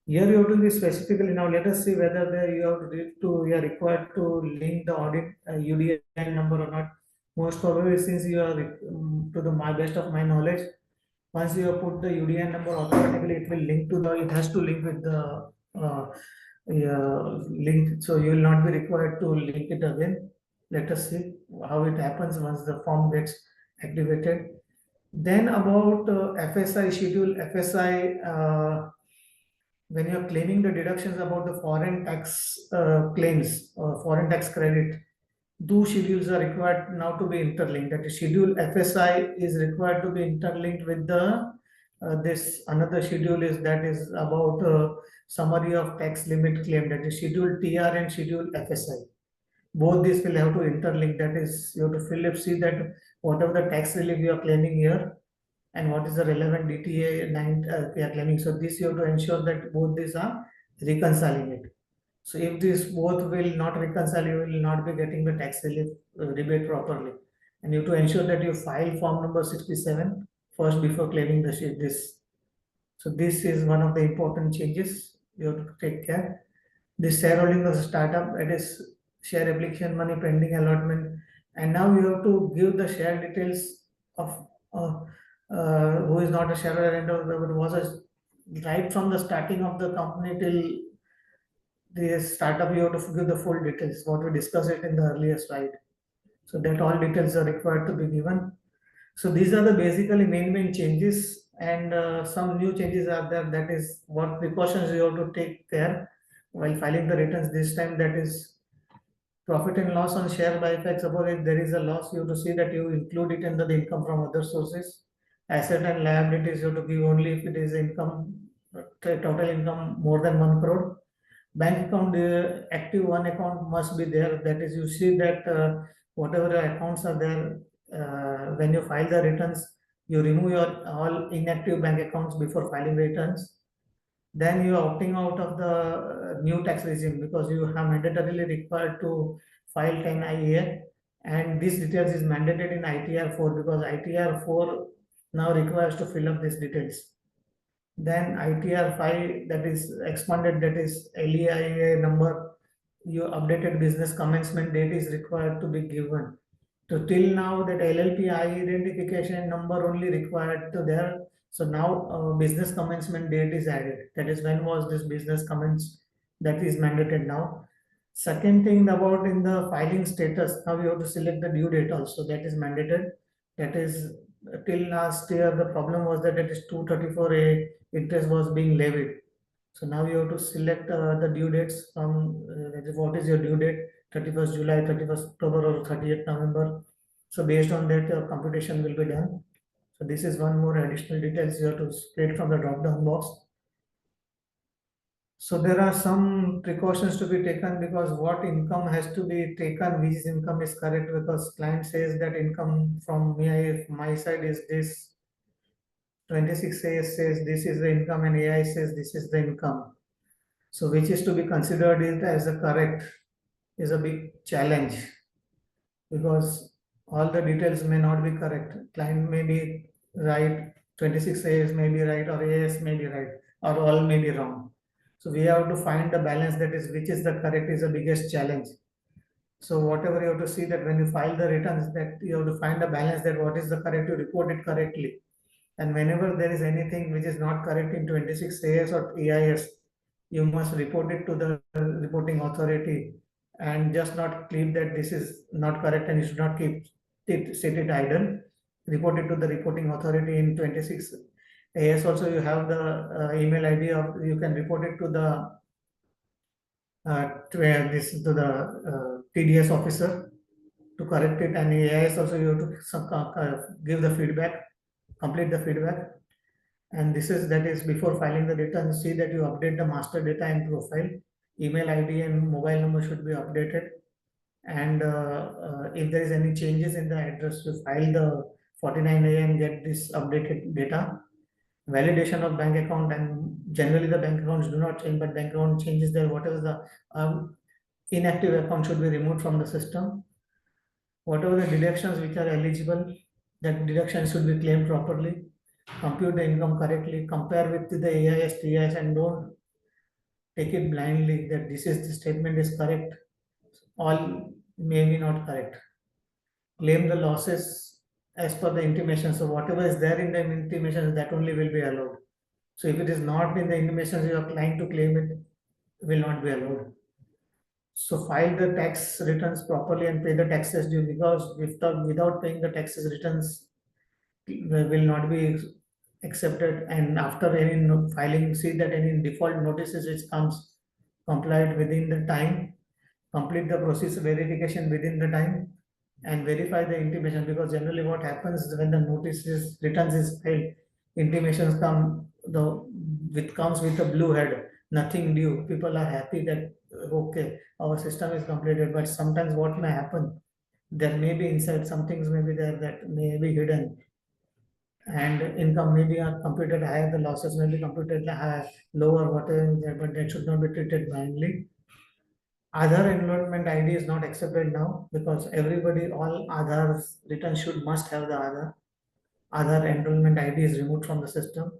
Here you have to be specifically, now let us see whether you are required to link the audit UDI number or not. Most probably, since you are to the my best of my knowledge, once you have put the UDI number, automatically it will link to it has to link with the link. So you will not be required to link it again. Let us see how it happens once the form gets activated. Then about FSI schedule, FSI, when you are claiming the deductions about the foreign tax claims or foreign tax credit, two schedules are required now to be interlinked. That is, schedule FSI is required to be interlinked with the this another schedule is that is about summary of tax limit claim. That is schedule TR and schedule FSI. Both these will have to interlink. That is, you have to see that whatever the tax relief you are claiming here and what is the relevant DTA 9 we are claiming. So this you have to ensure that both these are reconciling it. So if these both will not reconcile, you will not be getting the tax relief rebate properly. And you have to ensure that you file form number 67 first before claiming this. So this is one of the important changes you have to take care. This shareholding of the startup, it is share application money pending allotment. And now you have to give the share details of who is not a shareholder and was a right from the starting of the company till the startup. You have to give the full details, what we discussed it in the earlier slide. So that all details are required to be given. So these are the basically main changes, and some new changes are there. That is what precautions you have to take care while filing the returns this time. That is profit and loss on share buyback. Suppose if there is a loss, you have to see that you include it under the income from other sources. asset and liabilities you have to give only if it is income, total income more than 1 crore. Bank account, active one account must be there. That is, you see that whatever accounts are there, when you file the returns, you remove your all inactive bank accounts before filing returns. Then you are opting out of the new tax regime because you have mandatorily required to file 10 IEA, and this details is mandated in ITR 4 because ITR 4 now requires to fill up these details. Then ITR 5, that is expanded, that is LEIA number, your updated business commencement date is required to be given. So till now that LLP identification number only required to there. So now business commencement date is added. That is when was this business commenced, that is mandated now. Second thing about in the filing status, now you have to select the due date also, that is mandated. That is till last year the problem was that it is 234A interest was being levied. So now you have to select the due dates from that is what is your due date, 31st July, 31st October or 30th November. So based on that your computation will be done. So this is one more additional details you have to state from the drop down box. So there are some precautions to be taken because what income has to be taken, which income is correct, because client says that income from my side is this, 26A says this is the income and AI says this is the income. So which is to be considered it as a correct is a big challenge because all the details may not be correct. Client may be right, 26AS may be right, or AS may be right, or all may be wrong. So we have to find the balance, that is which is the correct is the biggest challenge. So whatever you have to see that when you file the returns, that you have to find a balance, that what is the correct, you report it correctly. And whenever there is anything which is not correct in 26AS or EIS, you must report it to the reporting authority and just not keep that this is not correct and you should not keep it, sit it idle. Report it to the reporting authority in 26AS. Also, you have the email ID of, you can report it to the to the TDS officer to correct it, and AIS also you have to give the feedback, complete the feedback. And this is, that is before filing the return, see that you update the master data and profile, email ID and mobile number should be updated. And if there is any changes in the address, you file the 49A and get this updated data. Validation of bank account, and generally the bank accounts do not change, but bank account changes there. Whatever the inactive account should be removed from the system. Whatever the deductions which are eligible, that deduction should be claimed properly. Compute the income correctly, compare with the AIS, TIS, and don't take it blindly that this is the statement is correct. All may be not correct. Claim the losses as per the intimation. So whatever is there in the intimation, that only will be allowed. So if it is not in the intimations you are applying to claim it, will not be allowed. So file the tax returns properly and pay the taxes due, because without paying the taxes returns will not be accepted. And after any filing, see that any default notices which comes complied within the time, complete the process verification within the time, and verify the intimation, because generally what happens is when the notices returns is filed, intimations come, the with comes with a blue head, nothing due. People are happy that okay, our system is completed, but sometimes what may happen, there may be inside some things may be there that may be hidden, and income may be computed higher, the losses may be computed higher, lower, whatever, but that should not be treated blindly. Aadhaar enrollment ID is not accepted now because everybody, all Aadhaar return should must have the Aadhaar. Aadhaar enrollment ID is removed from the system.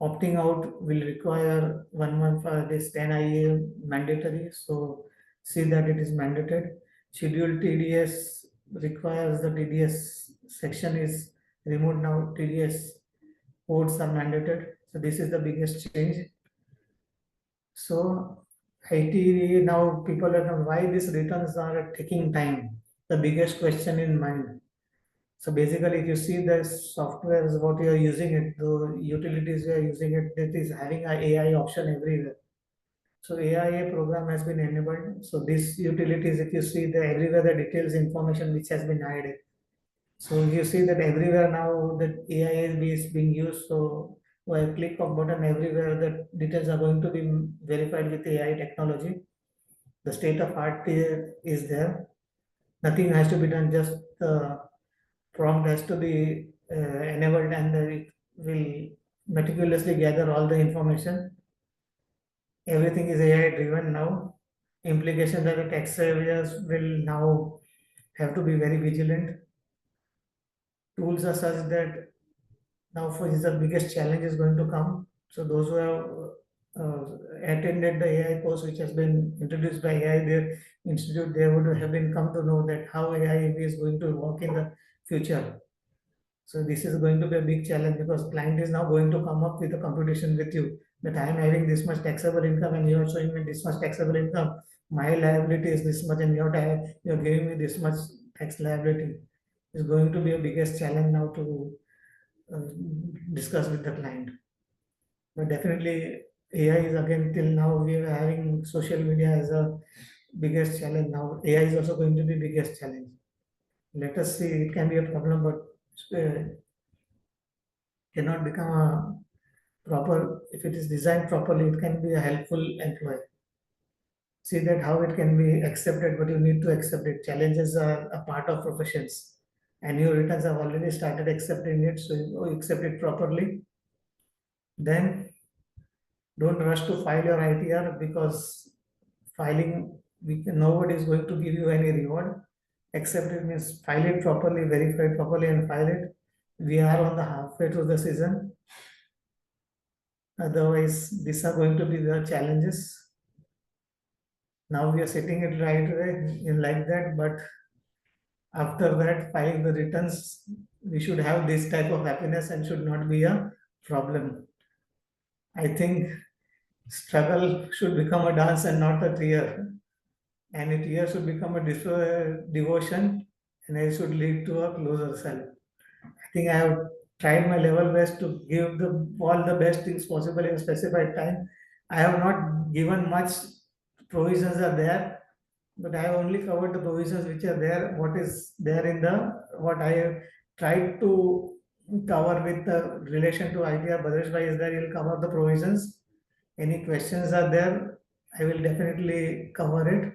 Opting out will require 1 month for this 10 IE mandatory. So see that it is mandated. Scheduled TDS requires the TDS section is removed now. TDS codes are mandated. So this is the biggest change. So IT, now people are now why these returns are taking time. The biggest question in mind. So basically, if you see the software is what you are using it, the utilities you are using it, that is having a AI option everywhere. So AI program has been enabled. So these utilities, if you see the everywhere the details information which has been added. So you see that everywhere now that AI is being used. So by a click of button everywhere, the details are going to be verified with AI technology. The state of art is there. Nothing has to be done. Just the prompt has to be enabled, and it will meticulously gather all the information. Everything is AI driven now. Implication that the tax savers will now have to be very vigilant. Tools are such that now for is the biggest challenge is going to come. So those who have attended the AI course which has been introduced by AI, their institute, they would have been come to know that how AI is going to work in the future. So this is going to be a big challenge because client is now going to come up with a computation with you that I am having this much taxable income and you are showing me this much taxable income. My liability is this much and you're giving me this much tax liability. Is going to be a biggest challenge now to uh, discuss with the client. But definitely AI is again till now we are having social media as a biggest challenge. Now AI is also going to be biggest challenge. Let us see. It can be a problem, but cannot become a proper. If it is designed properly, it can be a helpful employee. See that how it can be accepted, but you need to accept it. Challenges are a part of professions, and your returns have already started accepting it. So you accept it properly. Then don't rush to file your ITR because filing nobody is going to give you any reward. Accept it means file it properly, verify it properly, and file it. We are on the halfway to the season. Otherwise, these are going to be the challenges. Now we are setting it right way in like that, but after that, filing the returns, we should have this type of happiness and should not be a problem. I think struggle should become a dance and not a tear. And a tear should become a devotion and it should lead to a closer self. I think I have tried my level best to give all the best things possible in a specified time. I have not given much provisions are there, but I have only covered the provisions which are there. What is there in the what I have tried to cover with the relation to ITR. Bhadresh bhai is there. He'll cover the provisions. Any questions are there? I will definitely cover it.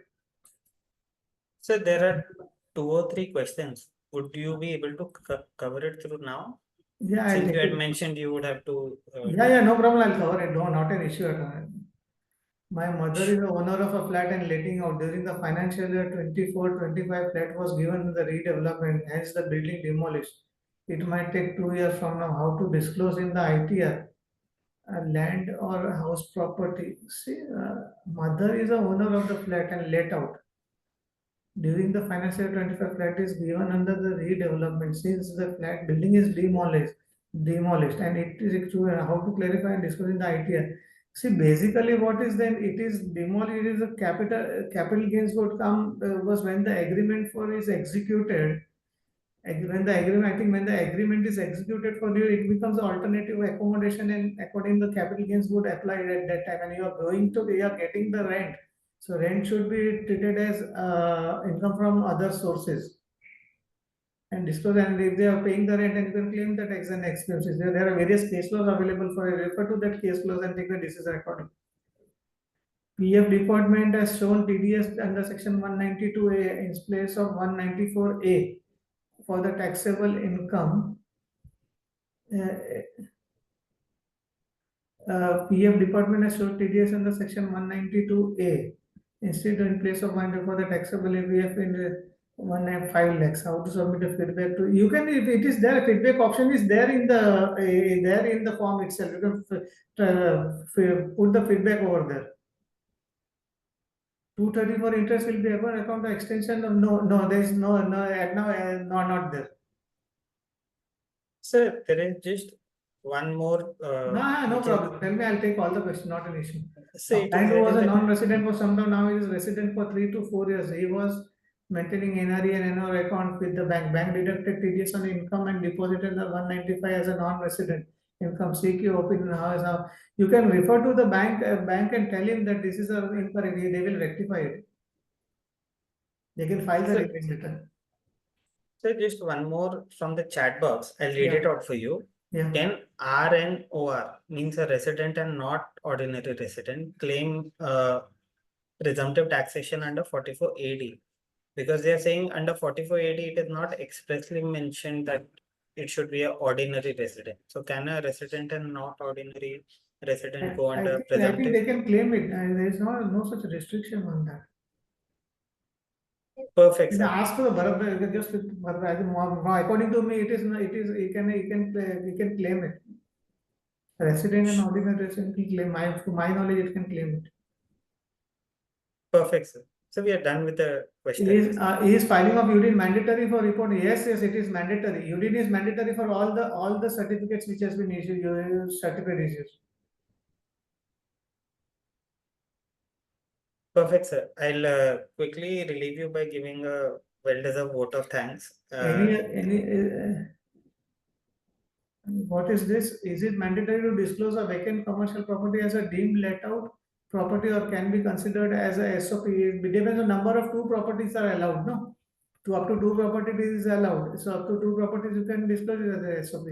So there are 2 or 3 questions. Would you be able to cover it through now? Yeah, I'll Since take you had it. mentioned you would have to. Yeah, no problem. I'll cover it. No, not an issue at all. My mother is the owner of a flat and letting out. During the financial year 24-25, flat was given in the redevelopment, hence the building demolished. It might take 2 years from now. How to disclose in the ITR? Land or house property. See, mother is the owner of the flat and let out. During the financial year 25, flat is given under the redevelopment since the flat building is demolished, and it is to how to clarify and disclose in the ITR. See, basically, what is then? It is demolished. It is a capital gains would come was when the agreement for is executed. When the agreement, I think, when the agreement is executed for you, it becomes an alternative accommodation, and according the capital gains would apply at that time, and you are getting the rent. So rent should be treated as income from other sources and disclose. And if they are paying the rent, and you can claim that as an expenses. There are various case laws available for you. Refer to that case laws and take the decision accordingly. PF department has shown TDS under section 192A in place of 194A for the taxable income. PF department has shown TDS under section 192A instead in place of 1 for the taxable ABF in 1.5 lakhs. How to submit a feedback to you can, if it is there, feedback option is there in the form itself. You can put the feedback over there. 234 interest will be ever account the extension of no there is no not there. Sir, there is just one more. No problem. Tell me, I'll take all the questions, not an issue. Say it Client is who was a written that. non-resident for some time, now he is resident for 3 to 4 years. He was maintaining NRE and NR account with the bank. Bank deducted TDS on income and deposited the 195 as a non-resident income. Seek your opinion. How you can refer to the bank and tell him that this is a incorrect. They will rectify it. They can file the return. So just one more from the chat box. I'll read it Yeah. out for you. Yeah. Can RNOR means a resident and not ordinary resident claim presumptive taxation under 44 AD? Because they are saying under 44 AD it is not expressly mentioned that it should be an ordinary resident. So can a resident and not ordinary resident go under I think presumptive? they can claim it, and there is no such restriction on that. Perfect, And sir. ask for the Bharat, you can just with Bharat, I think according to me, it is you can claim it. Resident and ordinary resident can claim. To my knowledge, it can claim it. Perfect, sir. So we are done with the questions. Is filing of UDIN mandatory for report? Yes, it is mandatory. UDIN is mandatory for all the certificates which has been issued, certificate issues. Perfect, sir. I'll quickly relieve you by giving a well-deserved vote of thanks. What is this? Is it mandatory to disclose a vacant commercial property as a deemed let out property or can be considered as a SOP? It depends on number of two properties are allowed, no? To up to two properties is allowed. So up to two properties you can disclose it as a SOP.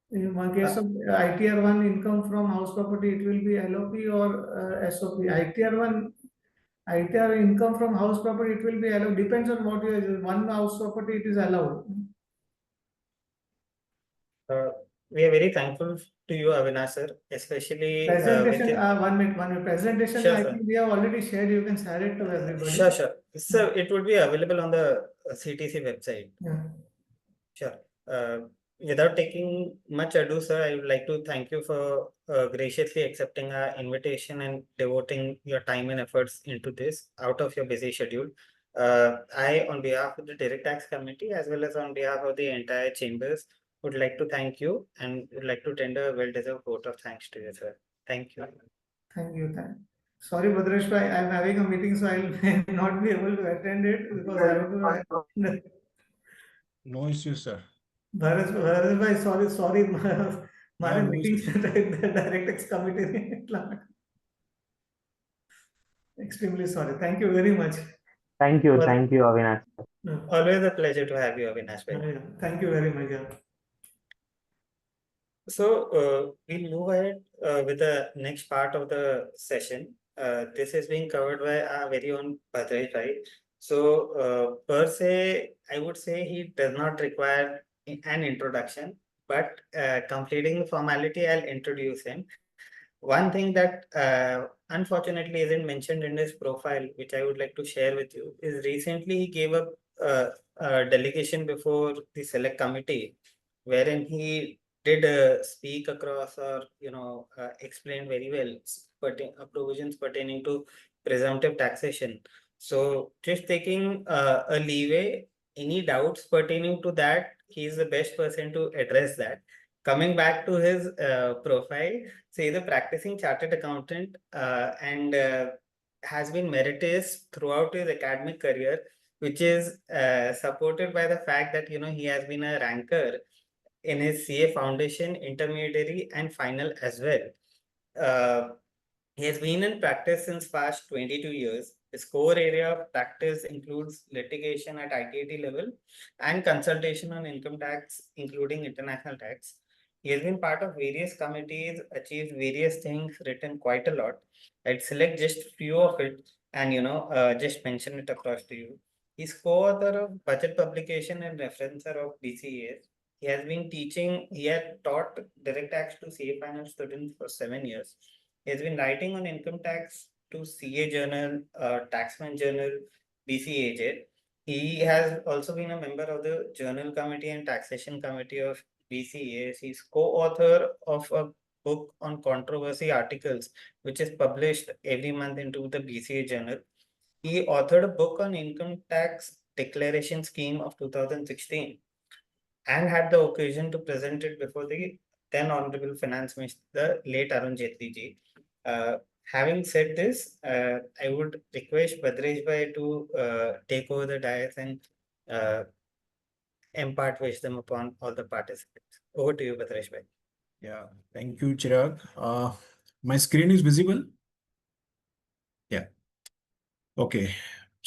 In one case of ITR 1 income from house property, it will be LOP or SOP. ITR income from house property, it will be allowed. Depends on what you are. One house property, it is allowed. We are very thankful to you, Avinash, sir, especially Presentation, with one minute. Presentation, Sure, I sir. think we have already shared. You can share it to everybody. Sure. So it would be available on the CTC website. Yeah. Sure. Without taking much ado, sir, I would like to thank you for graciously accepting our invitation and devoting your time and efforts into this out of your busy schedule. I, on behalf of the Direct Tax Committee, as well as on behalf of the entire chambers, would like to thank you and would like to tender a well-deserved vote of thanks to you, sir. Thank you. Thank you. Sorry, Bhadresh bhai, I am having a meeting, so I will not be able to attend it because I have to. No issue, sir. Bharat bhai, sorry. हमारे no meeting issue. चल रहे थे direct tax committee में extremely sorry. Thank you very much. Thank you, Avinash. Always a pleasure to have you, Avinash bhai. Thank you very much. So we'll move ahead with the next part of the session. This is being covered by our very own Bhadresh, right? So per se, I would say he does not require an introduction, but completing the formality, I'll introduce him. One thing that unfortunately isn't mentioned in his profile, which I would like to share with you, is recently he gave up a delegation before the select committee, wherein he did speak across or explain very well provisions pertaining to presumptive taxation. So just taking a leeway, any doubts pertaining to that, he is the best person to address that. Coming back to his profile, so he's a practicing chartered accountant and has been meritorious throughout his academic career, which is supported by the fact that he has been a ranker in his CA foundation, intermediary, and final as well. He has been in practice since past 22 years. His core area of practice includes litigation at ITT level and consultation on income tax, including international tax. He has been part of various committees, achieved various things, written quite a lot. I'd select just few of it and just mention it across to you. He's co-author of budget publication and referencer of DCAs. He has been teaching, he had taught direct tax to CA final students for 7 years. He has been writing on income tax to CA Journal, Taxman Journal, BCAJ. He has also been a member of the Journal Committee and Taxation Committee of BCAS. He's co-author of a book on controversy articles, which is published every month into the BCA Journal. He authored a book on income tax declaration scheme of 2016 and had the occasion to present it before the then Honorable Finance Minister, the late Arun Jaitley ji. Having said this, I would request Bhadresh bhai to take over the dais and impart wisdom upon all the participants. Over to you, Bhadresh bhai. Yeah, thank you, Chirag. My screen is visible? Yeah. Okay.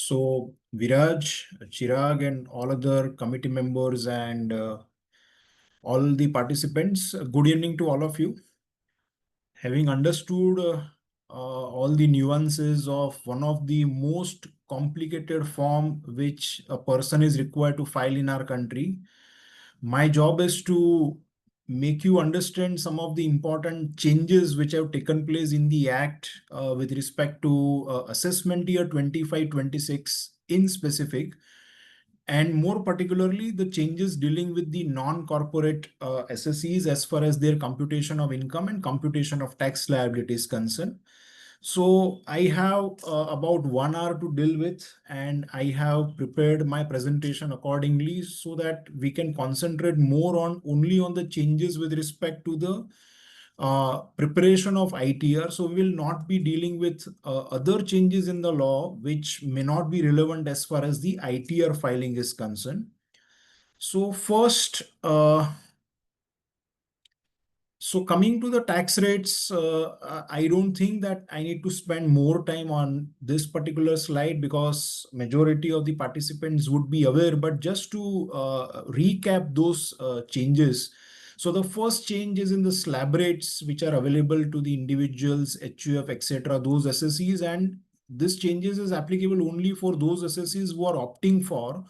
So Viraj, Chirag, and all other committee members and all the participants, good evening to all of you. Having understood all the nuances of one of the most complicated form which a person is required to file in our country, my job is to make you understand some of the important changes which have taken place in the Act with respect to assessment year 25-26 in specific, and more particularly the changes dealing with the non-corporate SSEs as far as their computation of income and computation of tax liability is concerned. So I have about 1 hour to deal with, and I have prepared my presentation accordingly so that we can concentrate more on only on the changes with respect to the preparation of ITR. So we will not be dealing with other changes in the law which may not be relevant as far as the ITR filing is concerned. So first, so coming to the tax rates, I don't think that I need to spend more time on this particular slide because majority of the participants would be aware, but just to recap those changes. So the first change is in the slab rates which are available to the individuals, HUF, etc., those SSEs, and this changes is applicable only for those SSEs who are opting for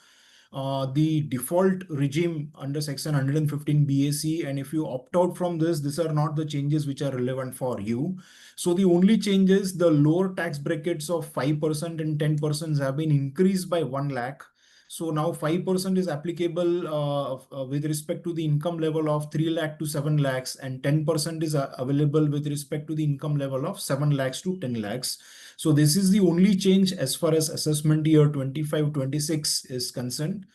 the default regime under section 115 BAC, and if you opt out from this, these are not the changes which are relevant for you. So the only changes, the lower tax brackets of 5% and 10% have been increased by 1 lakh. So now 5% is applicable with respect to the income level of 3 lakh to 7 lakhs, and 10% is available with respect to the income level of 7 lakhs to 10 lakhs. So this is the only change as far as assessment year 25-26 is concerned.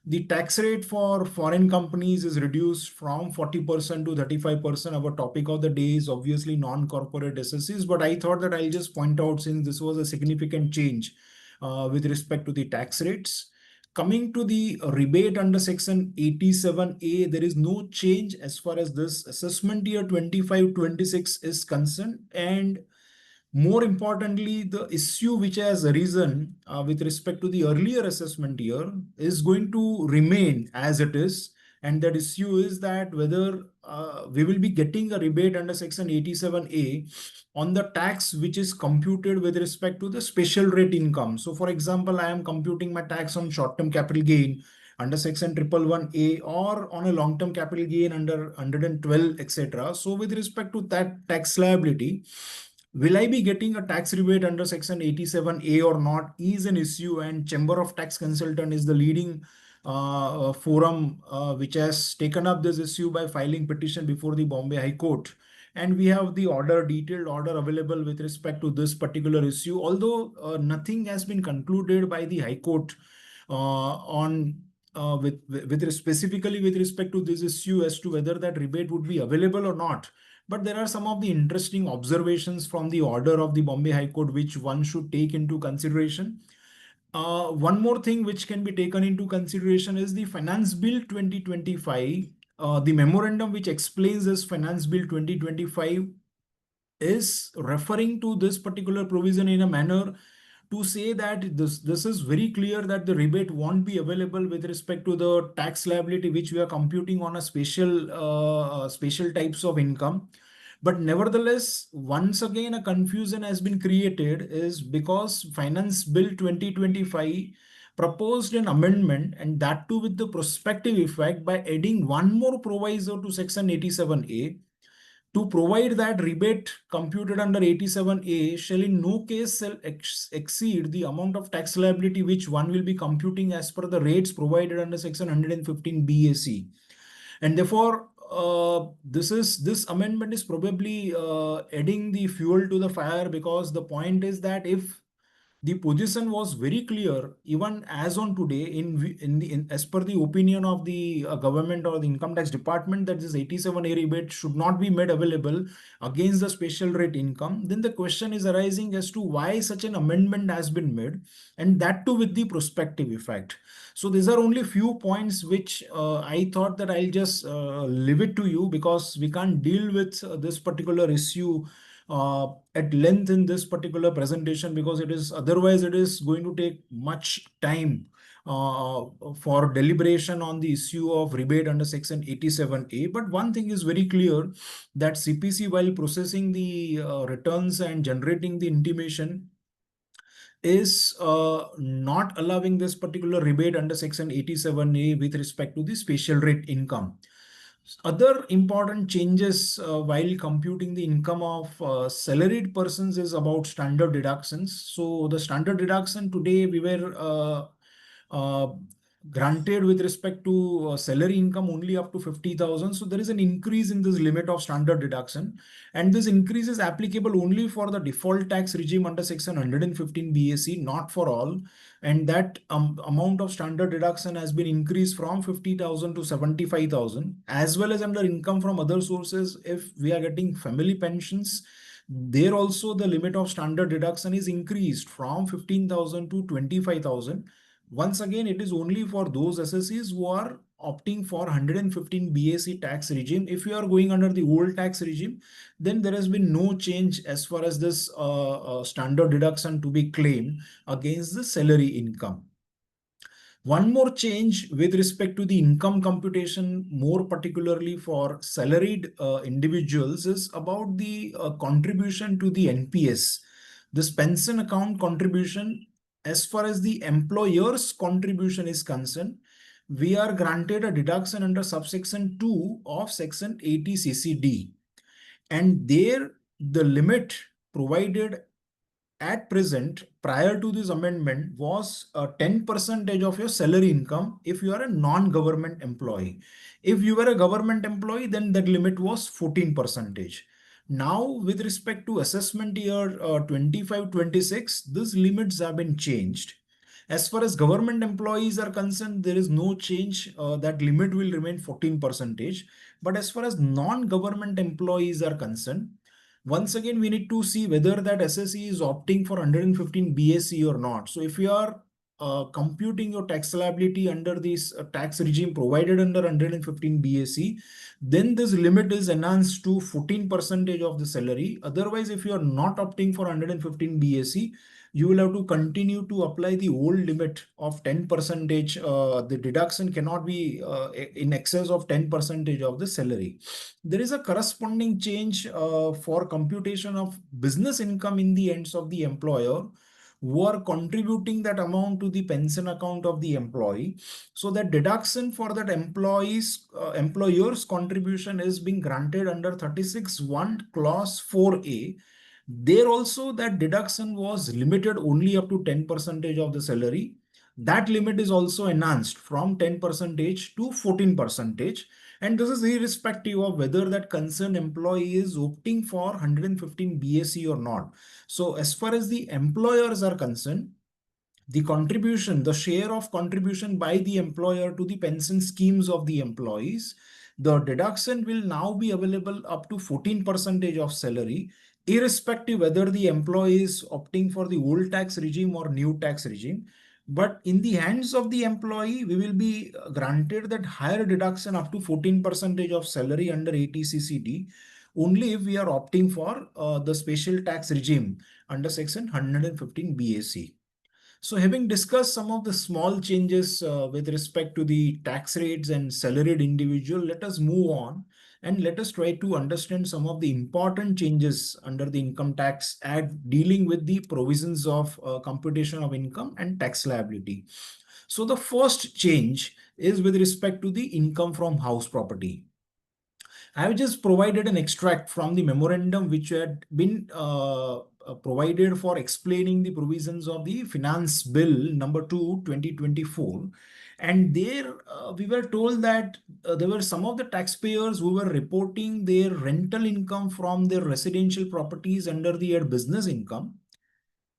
The tax rate for foreign companies is reduced from 40% to 35%. Our topic of the day is obviously non-corporate SSEs, but I thought that I'll just point out since this was a significant change with respect to the tax rates. Coming to the rebate under section 87A, there is no change as far as this assessment year 25-26 is concerned. And more importantly, the issue which has arisen with respect to the earlier assessment year is going to remain as it is. And that issue is that whether we will be getting a rebate under section 87A on the tax which is computed with respect to the special rate income. So for example, I am computing my tax on short-term capital gain under section 111A or on a long-term capital gain under 112, etc. So with respect to that tax liability, will I be getting a tax rebate under section 87A or not is an issue, and Chamber of Tax Consultant is the leading forum which has taken up this issue by filing petition before the Bombay High Court. And we have the order, detailed order available with respect to this particular issue, although nothing has been concluded by the High Court on specifically with respect to this issue as to whether that rebate would be available or not. But there are some of the interesting observations from the order of the Bombay High Court which one should take into consideration. One more thing which can be taken into consideration is the Finance Bill 2025. The memorandum which explains this Finance Bill 2025 is referring to this particular provision in a manner to say that this is very clear that the rebate won't be available with respect to the tax liability which we are computing on a special types of income. But nevertheless, once again, a confusion has been created is because Finance Bill 2025 proposed an amendment, and that too with the prospective effect, by adding one more proviso to section 87A to provide that rebate computed under 87A shall in no case exceed the amount of tax liability which one will be computing as per the rates provided under section 115 BAC. And therefore, this amendment is probably adding the fuel to the fire, because the point is that if the position was very clear, even as on today, as per the opinion of the government or the income tax department, that this 87A rebate should not be made available against the special rate income, then the question is arising as to why such an amendment has been made, and that too with the prospective effect. So these are only few points which I thought that I'll just leave it to you, because we can't deal with this particular issue at length in this particular presentation, because otherwise it is going to take much time for deliberation on the issue of rebate under section 87A. But one thing is very clear, that CPC, while processing the returns and generating the intimation, is not allowing this particular rebate under section 87A with respect to the special rate income. Other important changes while computing the income of salaried persons is about standard deductions. So the standard deduction today, we were granted with respect to salary income only up to 50,000. So there is an increase in this limit of standard deduction, and this increase is applicable only for the default tax regime under section 115 BAC, not for all. And that amount of standard deduction has been increased from 50,000 to 75,000, as well as under income from other sources. If we are getting family pensions, there also the limit of standard deduction is increased from 15,000 to 25,000. Once again, it is only for those assessees who are opting for 115 BAC tax regime. If you are going under the old tax regime, then there has been no change as far as this standard deduction to be claimed against the salary income. One more change with respect to the income computation, more particularly for salaried individuals, is about the contribution to the NPS. This pension account contribution, as far as the employer's contribution is concerned, we are granted a deduction under subsection 2 of section 80 CCD. And there the limit provided at present, prior to this amendment, was 10% of your salary income if you are a non-government employee. If you were a government employee, then that limit was 14%. Now, with respect to assessment year 25-26, these limits have been changed. As far as government employees are concerned, there is no change. That limit will remain 14%. But as far as non-government employees are concerned, once again, we need to see whether that SSE is opting for 115 BAC or not. So if you are computing your tax liability under this tax regime provided under 115 BAC, then this limit is enhanced to 14% of the salary. Otherwise, if you are not opting for 115 BAC, you will have to continue to apply the old limit of 10%. The deduction cannot be in excess of 10% of the salary. There is a corresponding change for computation of business income in the hands of the employer, who are contributing that amount to the pension account of the employee. So that deduction for that employer's contribution is being granted under 36(1) clause 4A. There also that deduction was limited only up to 10% of the salary. That limit is also enhanced from 10% to 14%. And this is irrespective of whether that concerned employee is opting for 115 BAC or not. So as far as the employers are concerned, the contribution, the share of contribution by the employer to the pension schemes of the employees, the deduction will now be available up to 14% of salary, irrespective whether the employee is opting for the old tax regime or new tax regime. But in the hands of the employee, we will be granted that higher deduction up to 14% of salary under 80 CCD, only if we are opting for the special tax regime under section 115 BAC. So having discussed some of the small changes with respect to the tax rates and salaried individual, let us move on and let us try to understand some of the important changes under the Income Tax Act dealing with the provisions of computation of income and tax liability. So the first change is with respect to the income from house property. I have just provided an extract from the memorandum which had been provided for explaining the provisions of the Finance Bill number 2, 2024. And there we were told that there were some of the taxpayers who were reporting their rental income from their residential properties under the head business income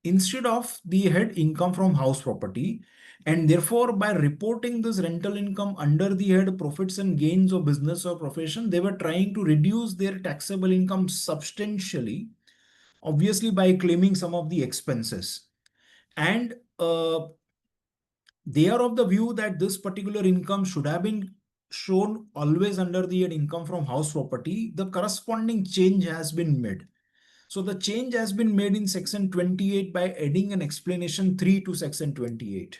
instead of the head income from house property. And therefore, by reporting this rental income under the head profits and gains of business or profession, they were trying to reduce their taxable income substantially, obviously by claiming some of the expenses. And they are of the view that this particular income should have been shown always under the head income from house property. The corresponding change has been made. So the change has been made in section 28 by adding an explanation 3 to section 28.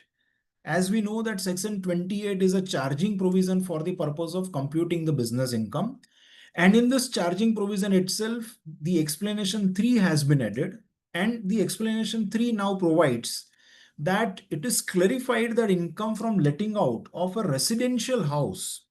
As we know that section 28 is a charging provision for the purpose of computing the business income. And in this charging provision itself, the explanation 3 has been added, and the explanation 3 now provides that it is clarified that income from letting out of a residential house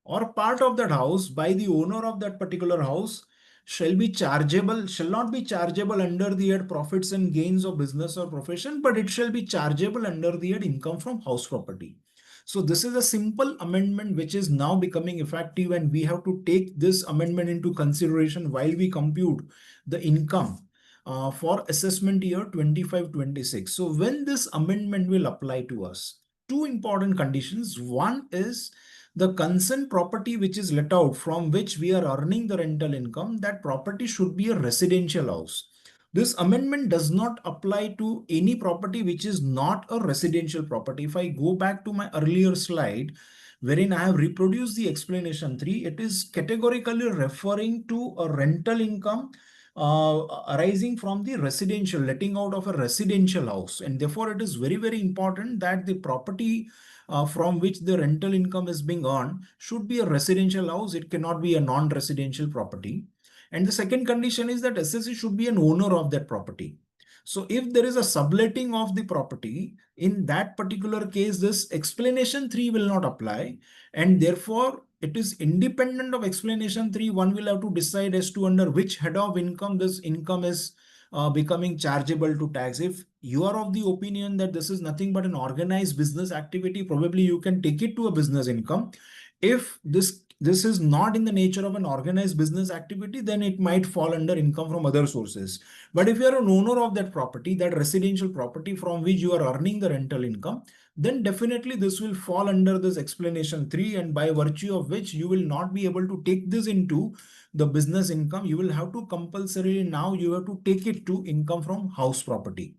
or part of that house by the owner of that particular house shall not be chargeable under the head profits and gains of business or profession, but it shall be chargeable under the head income from house property. So this is a simple amendment which is now becoming effective, and we have to take this amendment into consideration while we compute the income for assessment year 25-26. So when this amendment will apply to us, two important conditions. One is the concerned property which is let out from which we are earning the rental income, that property should be a residential house. This amendment does not apply to any property which is not a residential property. If I go back to my earlier slide, wherein I have reproduced the explanation 3, it is categorically referring to a rental income arising from the residential, letting out of a residential house. And therefore, it is very, very important that the property from which the rental income is being earned should be a residential house. It cannot be a non-residential property. And the second condition is that assessee should be an owner of that property. So if there is a subletting of the property, in that particular case, this explanation 3 will not apply. And therefore, it is independent of explanation 3. One will have to decide as to under which head of income this income is becoming chargeable to tax. If you are of the opinion that this is nothing but an organized business activity, probably you can take it to a business income. If this is not in the nature of an organized business activity, then it might fall under income from other sources. But if you are an owner of that property, that residential property from which you are earning the rental income, then definitely this will fall under this explanation 3, and by virtue of which you will not be able to take this into the business income. You will have to compulsorily now you have to take it to income from house property.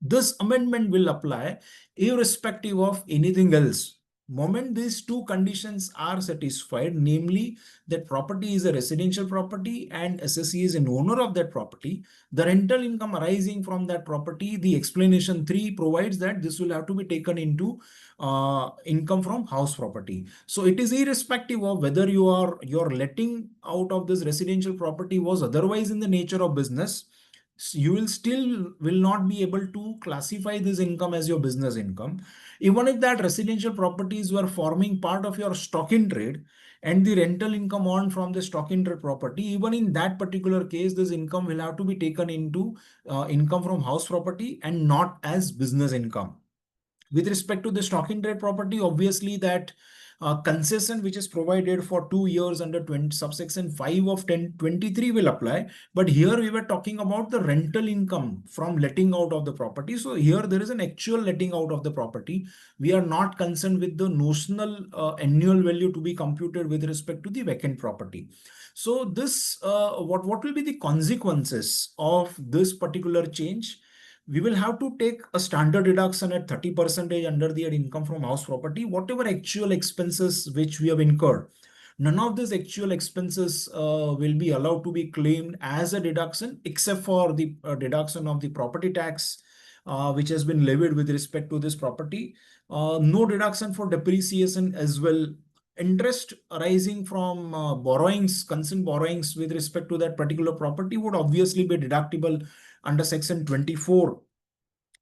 This amendment will apply irrespective of anything else. Moment these two conditions are satisfied, namely that property is a residential property and assessee is an owner of that property, the rental income arising from that property, the explanation 3 provides that this will have to be taken into income from house property. So it is irrespective of whether your letting out of this residential property was otherwise in the nature of business, you will not be able to classify this income as your business income. Even if that residential properties were forming part of your stock in trade and the rental income earned from the stock in trade property, even in that particular case, this income will have to be taken into income from house property and not as business income. With respect to the stock in trade property, obviously that concession which is provided for 2 years under subsection 5 of 1023 will apply. But here we were talking about the rental income from letting out of the property. So here there is an actual letting out of the property. We are not concerned with the notional annual value to be computed with respect to the vacant property. So this what will be the consequences of this particular change? We will have to take a standard deduction at 30% under the income from house property, whatever actual expenses which we have incurred. None of these actual expenses will be allowed to be claimed as a deduction, except for the deduction of the property tax, which has been levied with respect to this property. No deduction for depreciation as well. Interest arising from borrowings, concerned borrowings with respect to that particular property would obviously be deductible under section 24.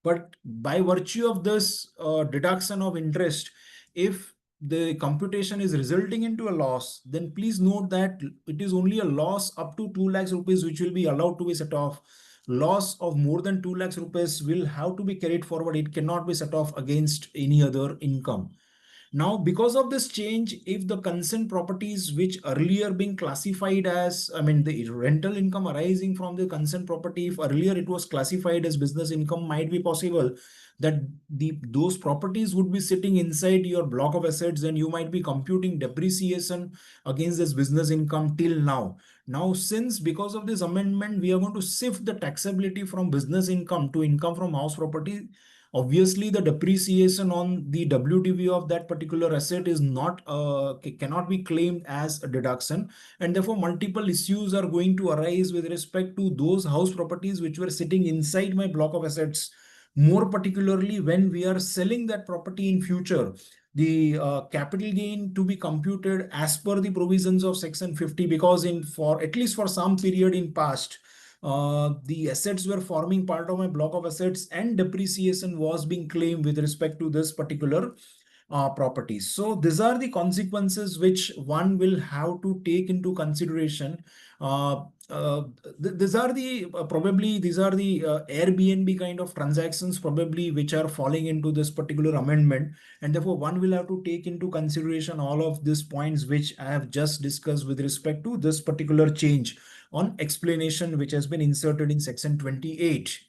But by virtue of this deduction of interest, if the computation is resulting into a loss, then please note that it is only a loss up to 2 lakhs rupees which will be allowed to be set off. Loss of more than 2 lakhs rupees will have to be carried forward. It cannot be set off against any other income. Now, because of this change, if the concerned properties which earlier being classified as, the rental income arising from the concerned property, if earlier it was classified as business income, might be possible that those properties would be sitting inside your block of assets and you might be computing depreciation against this business income till now. Now, since because of this amendment, we are going to shift the taxability from business income to income from house property, Obviously, the depreciation on the WDV of that particular asset is not cannot be claimed as a deduction, and therefore multiple issues are going to arise with respect to those house properties which were sitting inside my block of assets. More particularly when we are selling that property in future, the capital gain to be computed as per the provisions of section 50, because in for at least for some period in past, the assets were forming part of my block of assets and depreciation was being claimed with respect to this particular properties. So these are the consequences which one will have to take into consideration. Uh, these are the probably these are the Airbnb kind of transactions probably which are falling into this particular amendment, and therefore one will have to take into consideration all of these points which I have just discussed with respect to this particular change on explanation which has been inserted in section 28.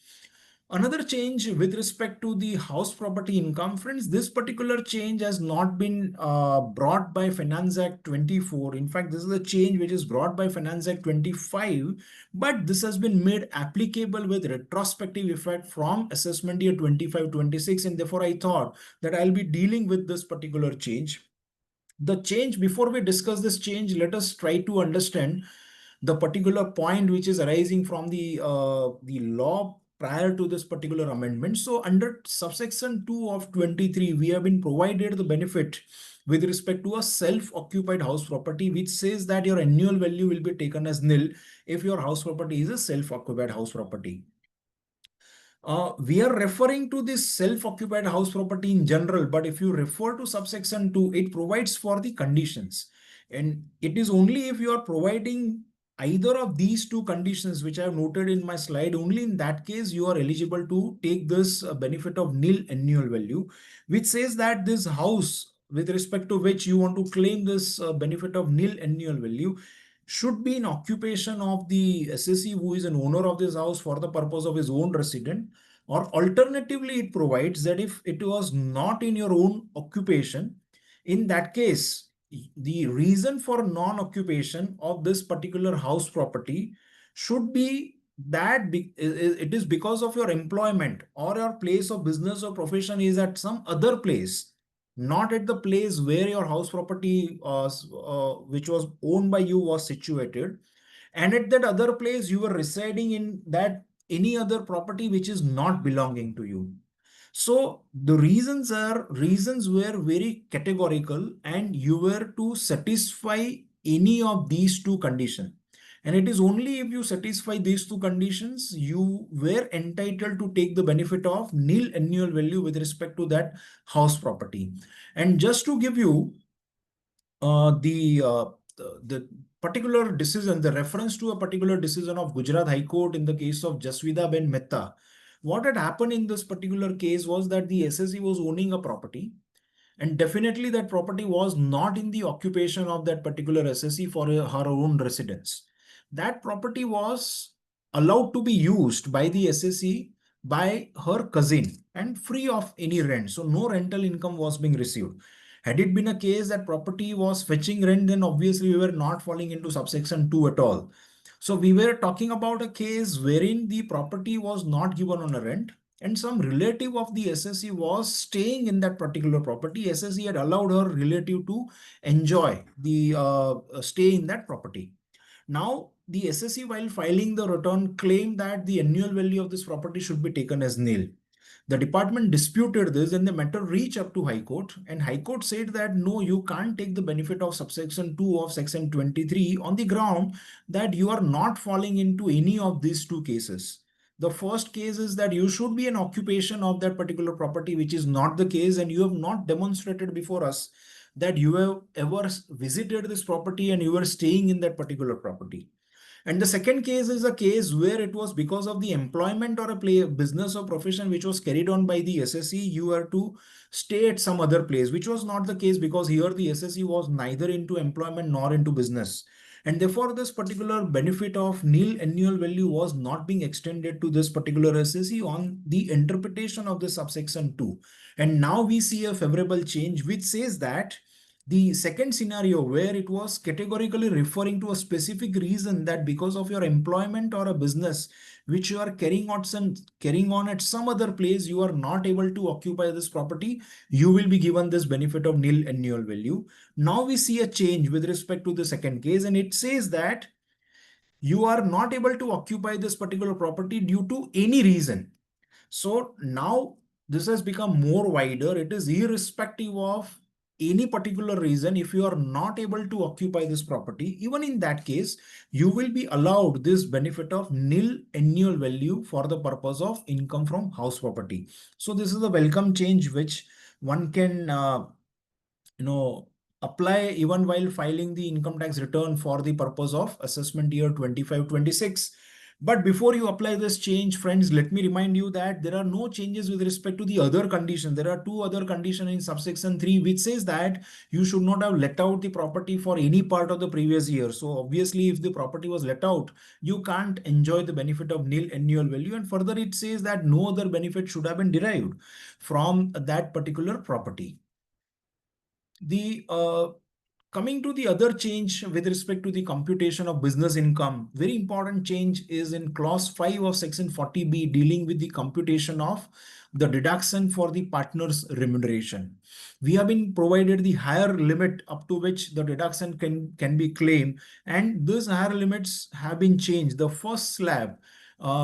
Another change with respect to the house property income, friends, this particular change has not been brought by Finance Act 24. In fact, this is a change which is brought by Finance Act 25, but this has been made applicable with retrospective effect from assessment year 25-26, and therefore I thought that I'll be dealing with this particular change. The change, before we discuss this change, let us try to understand the particular point which is arising from the law prior to this particular amendment. So under subsection 2 of 23, we have been provided the benefit with respect to a self-occupied house property, which says that your annual value will be taken as nil if your house property is a self-occupied house property. We are referring to this self-occupied house property in general, but if you refer to subsection 2, it provides for the conditions. And it is only if you are providing either of these two conditions, which I have noted in my slide, only in that case you are eligible to take this benefit of nil annual value, which says that this house with respect to which you want to claim this benefit of nil annual value should be in occupation of the assessee who is an owner of this house for the purpose of his own resident, or alternatively it provides that if it was not in your own occupation, in that case the reason for non-occupation of this particular house property should be that it is because of your employment or your place of business or profession is at some other place, not at the place where your house property which was owned by you was situated, and at that other place you were residing in that any other property which is not belonging to you. So the reasons were very categorical, and you were to satisfy any of these two conditions. And it is only if you satisfy these two conditions, you were entitled to take the benefit of nil annual value with respect to that house property. And just to give you the particular decision, the reference to a particular decision of Gujarat High Court in the case of Jaswida Ben Mehta, what had happened in this particular case was that the SSE was owning a property, and definitely that property was not in the occupation of that particular SSE for her own residence. That property was allowed to be used by the SSE by her cousin and free of any rent. So no rental income was being received. Had it been a case that property was fetching rent, then obviously we were not falling into subsection 2 at all. So we were talking about a case wherein the property was not given on a rent, and some relative of the SSE was staying in that particular property. SSE had allowed her relative to enjoy the stay in that property. Now, the SSE, while filing the return, claimed that the annual value of this property should be taken as nil. The department disputed this and the matter reached up to High Court, and High Court said that no, you can't take the benefit of subsection 2 of section 23 on the ground that you are not falling into any of these two cases. The first case is that you should be an occupation of that particular property, which is not the case, and you have not demonstrated before us that you have ever visited this property and you were staying in that particular property. And the second case is a case where it was because of the employment or a business or profession which was carried on by the SSE, you were to stay at some other place, which was not the case because here the SSE was neither into employment nor into business. And therefore, this particular benefit of nil annual value was not being extended to this particular SSE on the interpretation of the subsection 2. And now we see a favorable change which says that The second scenario where it was categorically referring to a specific reason that because of your employment or a business which you are carrying on at some other place, you are not able to occupy this property, you will be given this benefit of nil annual value. Now we see a change with respect to the second case, and it says that you are not able to occupy this particular property due to any reason. So now this has become more wider. It is irrespective of any particular reason. If you are not able to occupy this property, even in that case, you will be allowed this benefit of nil annual value for the purpose of income from house property. So this is a welcome change which one can apply even while filing the income tax return for the purpose of assessment year 25-26. But before you apply this change, friends, let me remind you that there are no changes with respect to the other condition. There are two other conditions in subsection 3, which says that you should not have let out the property for any part of the previous year. So obviously, if the property was let out, you can't enjoy the benefit of nil annual value. And further, it says that no other benefit should have been derived from that particular property. The coming to the other change with respect to the computation of business income, very important change is in clause 5 of section 40B dealing with the computation of the deduction for the partner's remuneration. We have been provided the higher limit up to which the deduction can be claimed, and these higher limits have been changed. The first slab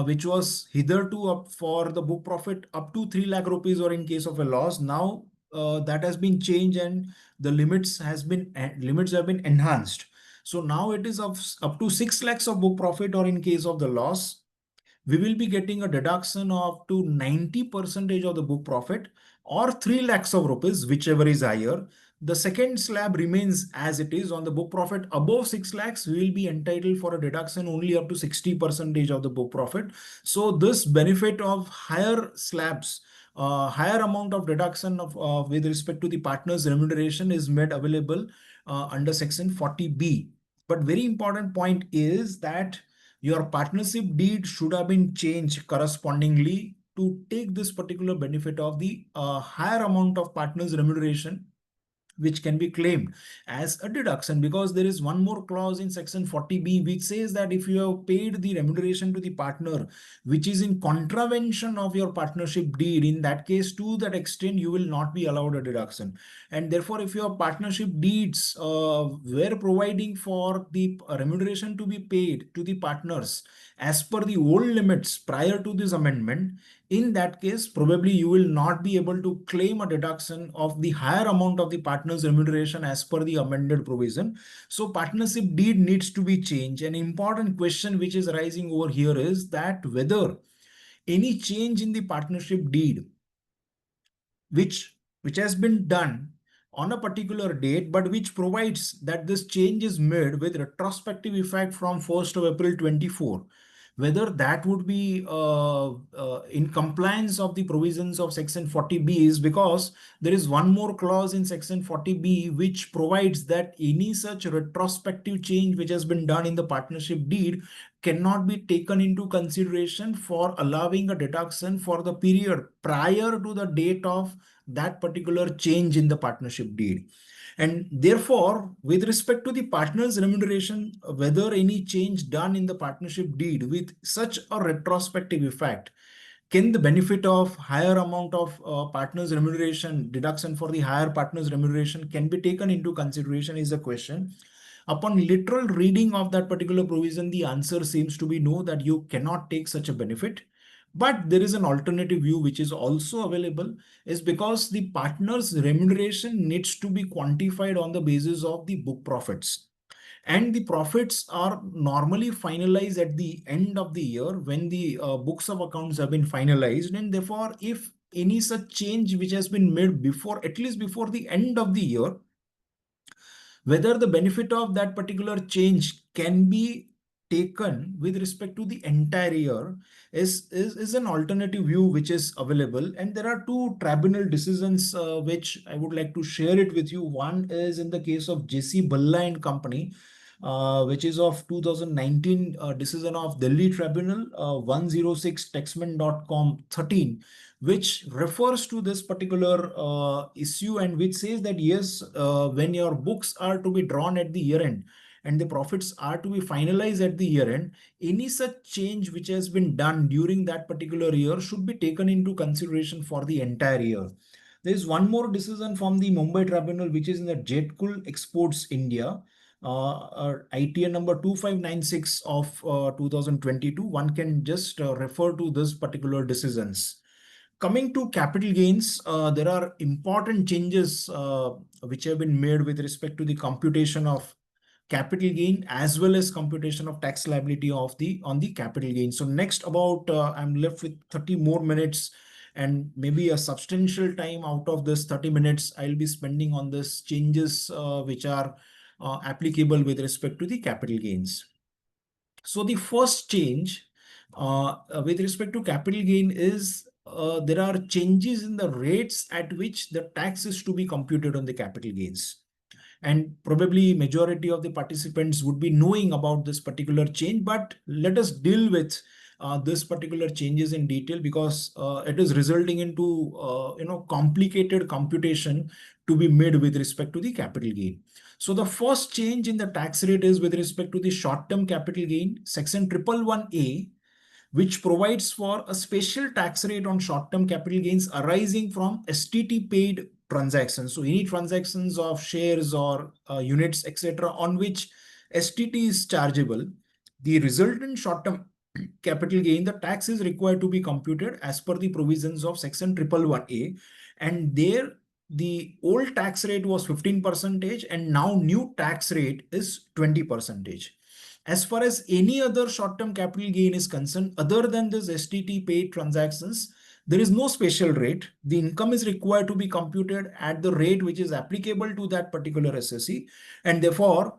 which was hitherto up for the book profit up to 3 lakh rupees or in case of a loss, now that has been changed and the limits have been enhanced. So now it is up to 6 lakhs of book profit, or in case of the loss, we will be getting a deduction of to 90% of the book profit or 3 lakhs of rupees, whichever is higher. The second slab remains as it is. On the book profit above 6 lakhs, we will be entitled for a deduction only up to 60% of the book profit. So this benefit of higher slabs, higher amount of deduction of with respect to the partner's remuneration is made available under section 40B. But very important point is that your partnership deed should have been changed correspondingly to take this particular benefit of the higher amount of partner's remuneration, which can be claimed as a deduction, because there is one more clause in section 40B which says that if you have paid the remuneration to the partner which is in contravention of your partnership deed, in that case to that extent you will not be allowed a deduction. And therefore, if your partnership deeds were providing for the remuneration to be paid to the partners as per the old limits prior to this amendment, in that case, probably you will not be able to claim a deduction of the higher amount of the partner's remuneration as per the amended provision. So partnership deed needs to be changed. An important question which is arising over here is that whether any change in the partnership deed which has been done on a particular date, but which provides that this change is made with retrospective effect from 1st of April 24, whether that would be in compliance of the provisions of section 40B, is because there is one more clause in section 40B which provides that any such retrospective change which has been done in the partnership deed cannot be taken into consideration for allowing a deduction for the period prior to the date of that particular change in the partnership deed. And therefore, with respect to the partner's remuneration, whether any change done in the partnership deed with such a retrospective effect, can the benefit of higher amount of partner's remuneration, deduction for the higher partner's remuneration can be taken into consideration is a question. Upon literal reading of that particular provision, the answer seems to be no, that you cannot take such a benefit. But there is an alternative view which is also available, is because the partner's remuneration needs to be quantified on the basis of the book profits. And the profits are normally finalized at the end of the year when the books of accounts have been finalized. And therefore, if any such change which has been made before, at least before the end of the year, whether the benefit of that particular change can be taken with respect to the entire year is an alternative view which is available. And there are two tribunal decisions which I would like to share it with you. One is in the case of JC Balla and Company, which is of 2019 decision of Delhi Tribunal 106 taxman.com 13, which refers to this particular issue, and which says that yes, when your books are to be drawn at the year end and the profits are to be finalized at the year end, any such change which has been done during that particular year should be taken into consideration for the entire year. There is one more decision from the Mumbai Tribunal, which is in the Jetkul Exports India, ITN number 2596 of 2022. One can just refer to this particular decisions. Coming to capital gains, there are important changes which have been made with respect to the computation of capital gain as well as computation of tax liability of on the capital gain. So next about I'm left with 30 more minutes, and maybe a substantial time out of this 30 minutes I'll be spending on this changes which are applicable with respect to the capital gains. So the first change with respect to capital gain is there are changes in the rates at which the tax is to be computed on the capital gains. And probably majority of the participants would be knowing about this particular change, but let us deal with this particular changes in detail, because it is resulting into complicated computation to be made with respect to the capital gain. So the first change in the tax rate is with respect to the short-term capital gain, section 111A, which provides for a special tax rate on short-term capital gains arising from STT paid transactions. So any transactions of shares or units, etc., on which STT is chargeable, the resultant short-term capital gain, the tax is required to be computed as per the provisions of section 111A. And there the old tax rate was 15% and now new tax rate is 20%. As far as any other short-term capital gain is concerned, other than this STT paid transactions, there is no special rate. The income is required to be computed at the rate which is applicable to that particular SSE. And therefore,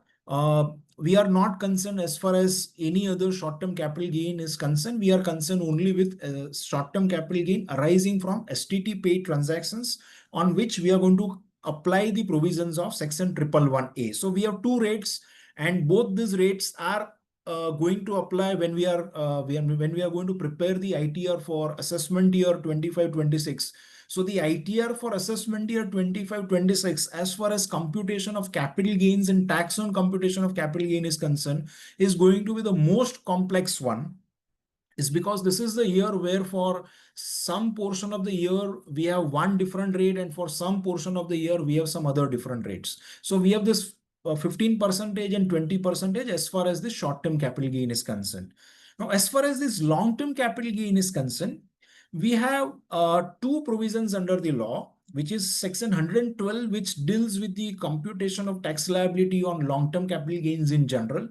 we are not concerned as far as any other short-term capital gain is concerned. We are concerned only with short-term capital gain arising from STT paid transactions, on which we are going to apply the provisions of section 111A. So we have two rates, and both these rates are going to apply when we are going to prepare the ITR for assessment year 25-26. So the ITR for assessment year 25-26, as far as computation of capital gains and tax on computation of capital gain is concerned, is going to be the most complex one. Is because this is the year where for some portion of the year we have one different rate, and for some portion of the year we have some other different rates. So we have this 15% and 20% as far as the short-term capital gain is concerned. Now, as far as this long-term capital gain is concerned, we have two provisions under the law, which is section 112, which deals with the computation of tax liability on long-term capital gains in general.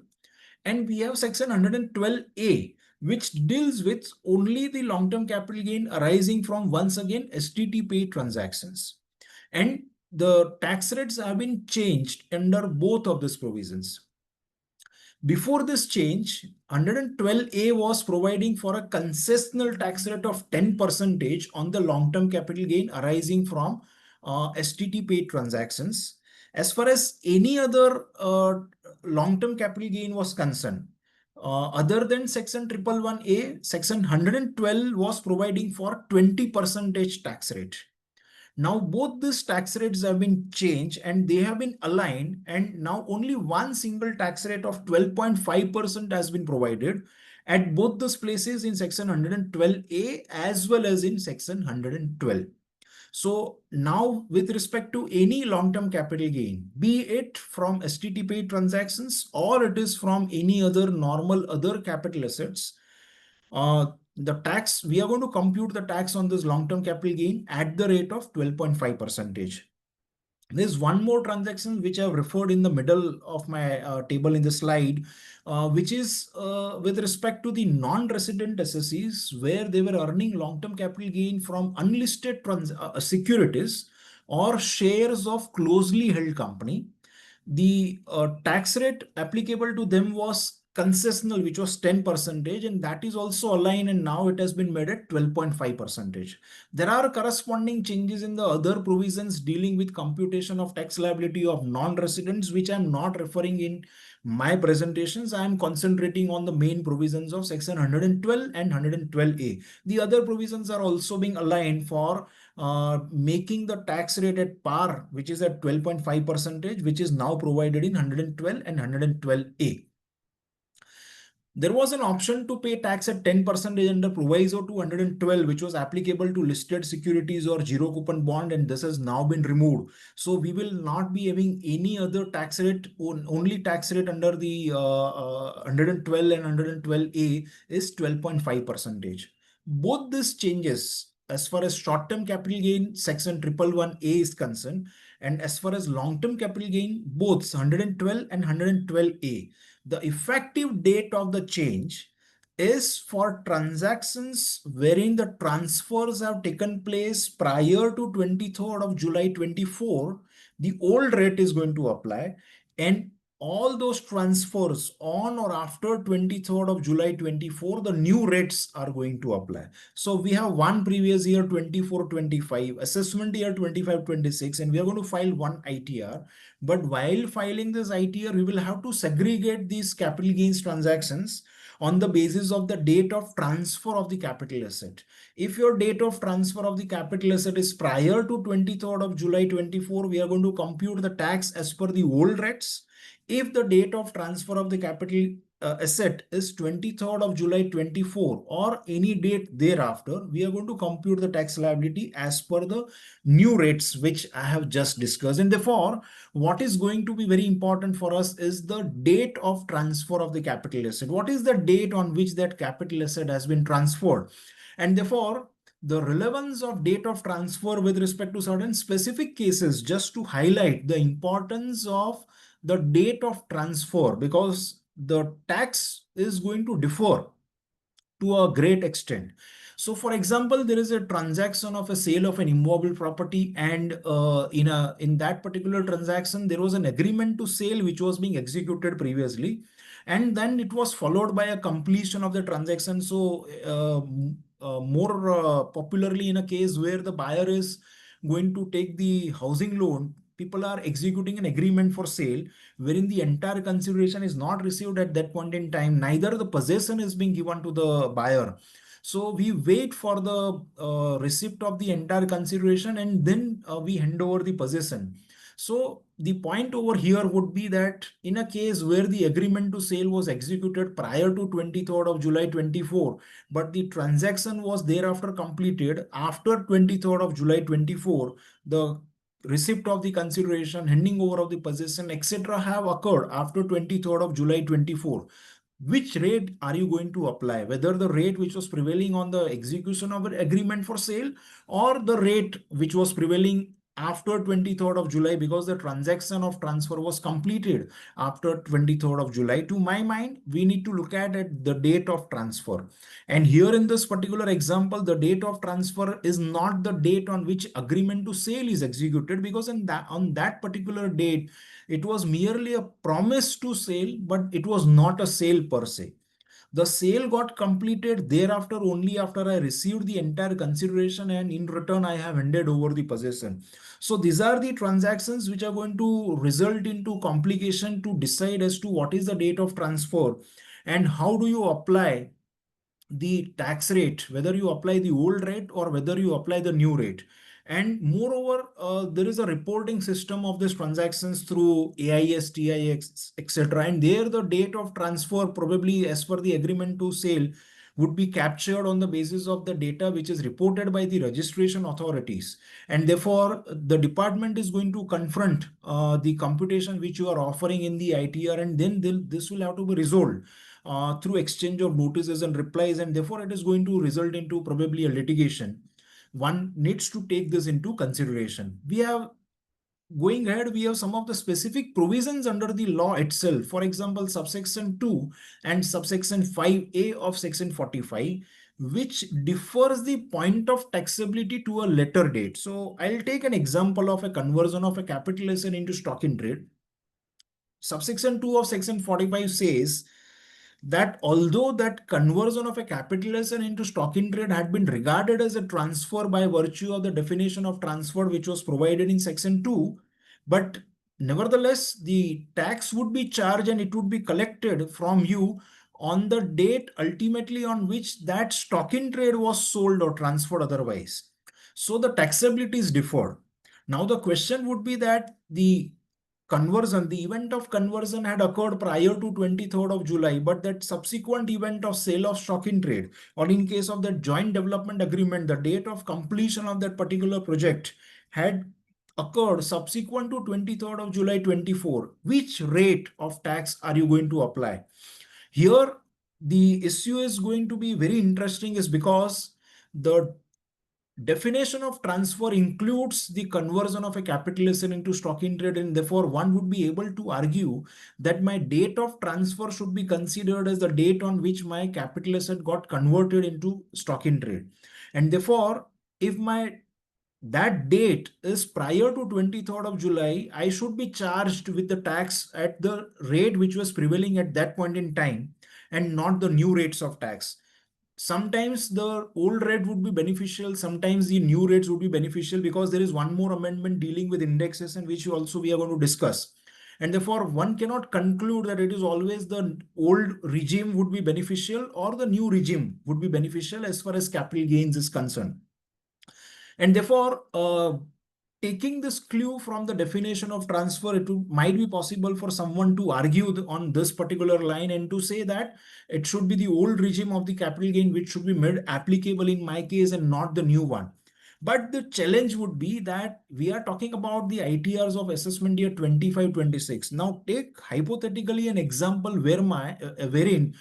And we have section 112A, which deals with only the long-term capital gain arising from, once again, STT paid transactions. And the tax rates have been changed under both of these provisions. Before this change, 112A was providing for a concessional tax rate of 10% on the long-term capital gain arising from STT paid transactions. As far as any other long-term capital gain was concerned, other than section 111A, section 112 was providing for 20% tax rate. Now both these tax rates have been changed and they have been aligned, and now only one single tax rate of 12.5% has been provided at both those places in section 112A as well as in section 112. So now with respect to any long-term capital gain, be it from STT paid transactions or it is from any other normal other capital assets, the tax, we are going to compute the tax on this long-term capital gain at the rate of 12.5%. There's one more transaction which I've referred in the middle of my table in the slide, which is with respect to the non-resident SSEs, where they were earning long-term capital gain from unlisted securities or shares of closely held company. The tax rate applicable to them was concessional, which was 10%, and that is also aligned, and now it has been made at 12.5%. There are corresponding changes in the other provisions dealing with computation of tax liability of non-residents, which I'm not referring in my presentations, I am concentrating on the main provisions of section 112 and 112A. The other provisions are also being aligned for making the tax rate at par, which is at 12.5%, which is now provided in 112 and 112A. There was an option to pay tax at 10% under Proviso 212, which was applicable to listed securities or zero coupon bond, and this has now been removed. So we will not be having any other tax rate. Only tax rate under the 112 and 112A is 12.5%. Both these changes, as far as short-term capital gain section 111A is concerned, and as far as long-term capital gain, both 112 and 112A, the effective date of the change is for transactions wherein the transfers have taken place prior to 23rd of July 24, the old rate is going to apply, and all those transfers on or after 23rd of July 24, the new rates are going to apply. So we have one previous year 24-25, assessment year 25-26, and we are going to file one ITR. But while filing this ITR, we will have to segregate these capital gains transactions on the basis of the date of transfer of the capital asset. If your date of transfer of the capital asset is prior to 23rd of July 24, we are going to compute the tax as per the old rates. If the date of transfer of the capital asset is 23rd of July 24 or any date thereafter, we are going to compute the tax liability as per the new rates which I have just discussed. And therefore, what is going to be very important for us is the date of transfer of the capital asset. What is the date on which that capital asset has been transferred? And therefore, the relevance of date of transfer with respect to certain specific cases, just to highlight the importance of the date of transfer, because the tax is going to differ to a great extent. So for example, there is a transaction of a sale of an immovable property, and in that particular transaction, there was an agreement to sale which was being executed previously, and then it was followed by a completion of the transaction. So more popularly, in a case where the buyer is going to take the housing loan, people are executing an agreement for sale wherein the entire consideration is not received at that point in time, neither the possession is being given to the buyer. So we wait for the receipt of the entire consideration, and then we hand over the possession. So the point over here would be that in a case where the agreement to sale was executed prior to 23rd of July 24, but the transaction was thereafter completed after 23rd of July 24, the receipt of the consideration, handing over of the possession, etc. have occurred after 23rd of July 24. Which rate are you going to apply? Whether the rate which was prevailing on the execution of an agreement for sale, or the rate which was prevailing after 23rd of July, because the transaction of transfer was completed after 23rd of July. To my mind, we need to look at the date of transfer. And here in this particular example, the date of transfer is not the date on which agreement to sale is executed, because on that particular date, it was merely a promise to sale, but it was not a sale per se. The sale got completed thereafter only after I received the entire consideration, and in return I have handed over the possession. So these are the transactions which are going to result into complication to decide as to what is the date of transfer and how do you apply the tax rate, whether you apply the old rate or whether you apply the new rate. And moreover, there is a reporting system of these transactions through AIS, TIX, etc. And there the date of transfer, probably as per the agreement to sale, would be captured on the basis of the data which is reported by the registration authorities. And therefore, the department is going to confront the computation which you are offering in the ITR, and then this will have to be resolved through exchange of notices and replies, and therefore it is going to result into probably a litigation. One needs to take this into consideration. Going ahead, we have some of the specific provisions under the law itself. For example, subsection 2 and subsection 5A of section 45, which differs the point of taxability to a later date. So I'll take an example of a conversion of a capital asset into stock in trade. Subsection 2 of section 45 says that although that conversion of a capital asset into stock in trade had been regarded as a transfer by virtue of the definition of transfer which was provided in section 2, but nevertheless, the tax would be charged and it would be collected from you on the date ultimately on which that stock in trade was sold or transferred otherwise. So the taxability is deferred. Now the question would be that the event of conversion had occurred prior to 23rd of July, but that subsequent event of sale of stock in trade, or in case of the joint development agreement, the date of completion of that particular project had occurred subsequent to 23rd of July 24, which rate of tax are you going to apply? Here, the issue is going to be very interesting is because the definition of transfer includes the conversion of a capital asset into stock in trade, and therefore one would be able to argue that my date of transfer should be considered as the date on which my capital asset got converted into stock in trade. And therefore, if that date is prior to 23rd of July, I should be charged with the tax at the rate which was prevailing at that point in time and not the new rates of tax. Sometimes the old rate would be beneficial, sometimes the new rates would be beneficial, because there is one more amendment dealing with indexation, which also we are going to discuss. And therefore, one cannot conclude that it is always the old regime would be beneficial or the new regime would be beneficial as far as capital gains is concerned. And therefore, taking this clue from the definition of transfer, might be possible for someone to argue on this particular line and to say that it should be the old regime of the capital gain which should be made applicable in my case and not the new one. But the challenge would be that we are talking about the ITRs of assessment year 25-26. Now take hypothetically an example wherein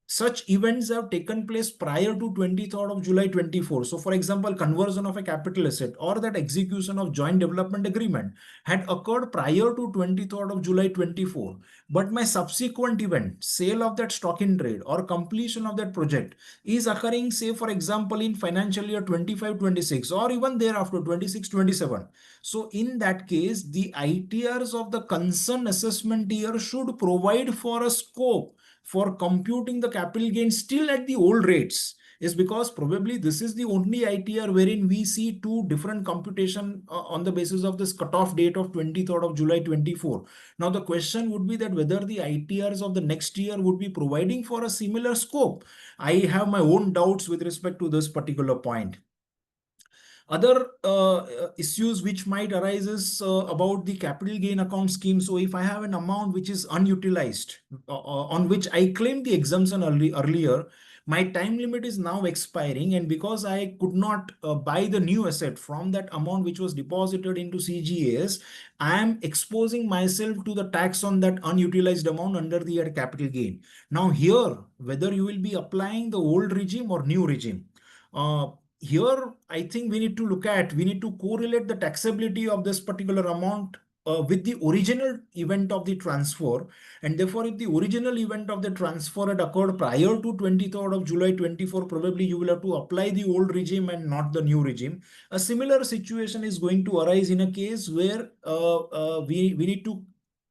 such events have taken place prior to 23rd of July 24. So for example, conversion of a capital asset or that execution of joint development agreement had occurred prior to 23rd of July 24. But my subsequent event, sale of that stock in trade or completion of that project is occurring, say for example, in financial year 25-26 or even thereafter 26-27. So in that case, the ITRs of the concerned assessment year should provide for a scope for computing the capital gain still at the old rates, is because probably this is the only ITR wherein we see two different computation on the basis of this cutoff date of 23rd of July 24. Now the question would be that whether the ITRs of the next year would be providing for a similar scope. I have my own doubts with respect to this particular point. Other issues which might arise is about the capital gain account scheme. So if I have an amount which is unutilized, on which I claimed the exemption earlier, my time limit is now expiring, and because I could not buy the new asset from that amount which was deposited into CGAS, I am exposing myself to the tax on that unutilized amount under the capital gain. Now here, whether you will be applying the old regime or new regime, here, I think we need to correlate the taxability of this particular amount with the original event of the transfer. And therefore, if the original event of the transfer had occurred prior to 23rd of July 24, probably you will have to apply the old regime and not the new regime. A similar situation is going to arise in a case where we need to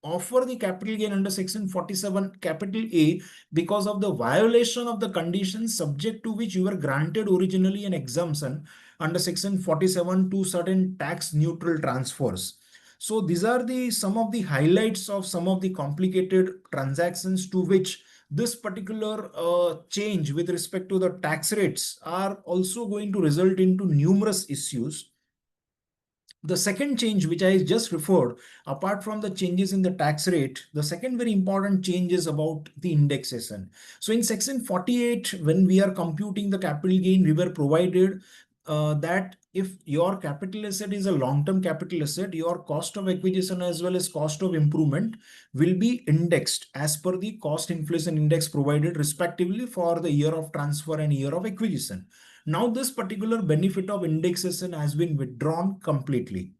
offer the capital gain under section 47 capital A because of the violation of the conditions subject to which you were granted originally an exemption under section 47 to certain tax neutral transfers. So these are some of the highlights of some of the complicated transactions to which this particular change with respect to the tax rates are also going to result into numerous issues. The second change which I just referred, apart from the changes in the tax rate, the second very important change is about the indexation. So in section 48, when we are computing the capital gain, we were provided that if your capital asset is a long-term capital asset, your cost of acquisition as well as cost of improvement will be indexed as per the cost inflation index provided respectively for the year of transfer and year of acquisition. Now this particular benefit of indexation has been withdrawn completely.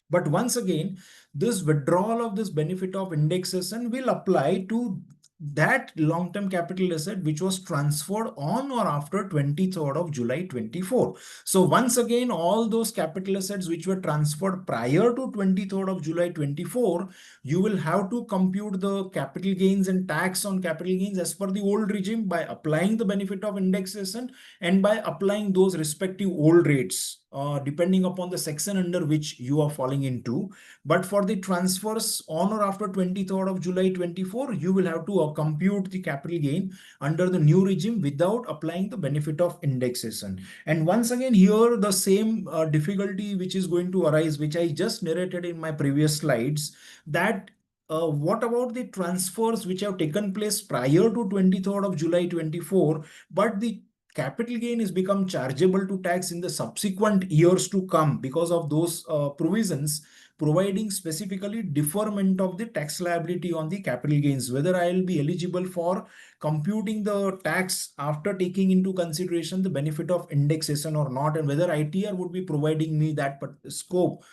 But once again, this withdrawal of this benefit of indexation will apply to that long-term capital asset which was transferred on or after 23rd of July 24. So once again, all those capital assets which were transferred prior to 23rd of July 24, you will have to compute the capital gains and tax on capital gains as per the old regime by applying the benefit of indexation and by applying those respective old rates depending upon the section under which you are falling into. But for the transfers on or after 23rd of July 24, you will have to compute the capital gain under the new regime without applying the benefit of indexation. And once again, here the same difficulty which is going to arise, which I just narrated in my previous slides, that what about the transfers which have taken place prior to 23rd of July 24, but the capital gain is become chargeable to tax in the subsequent years to come because of those provisions providing specifically deferment of the tax liability on the capital gains, whether I will be eligible for computing the tax after taking into consideration the benefit of indexation or not, and whether ITR would be providing me that scope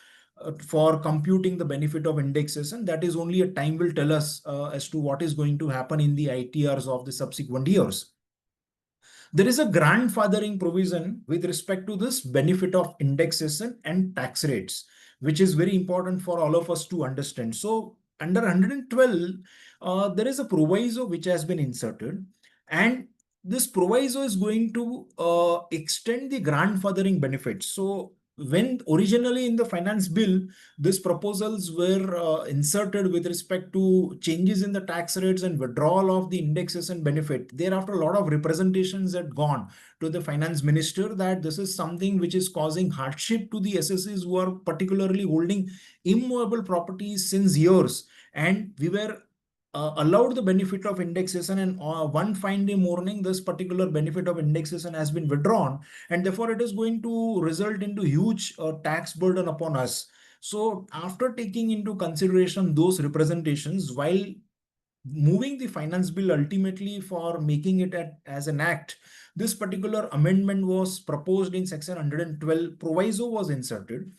for computing the benefit of indexation. That is only a time will tell us as to what is going to happen in the ITRs of the subsequent years. There is a grandfathering provision with respect to this benefit of indexation and tax rates, which is very important for all of us to understand. So under 112, there is a proviso which has been inserted, and this proviso is going to extend the grandfathering benefits. So when originally in the finance bill, these proposals were inserted with respect to changes in the tax rates and withdrawal of the indexation benefit, thereafter a lot of representations had gone to the finance minister that this is something which is causing hardship to the SSEs who are particularly holding immovable properties since years, and we were allowed the benefit of indexation, and one fine day morning this particular benefit of indexation has been withdrawn, and therefore it is going to result into huge tax burden upon us. So after taking into consideration those representations, while moving the finance bill ultimately for making it as an act, this particular amendment was proposed in section 112. Proviso was inserted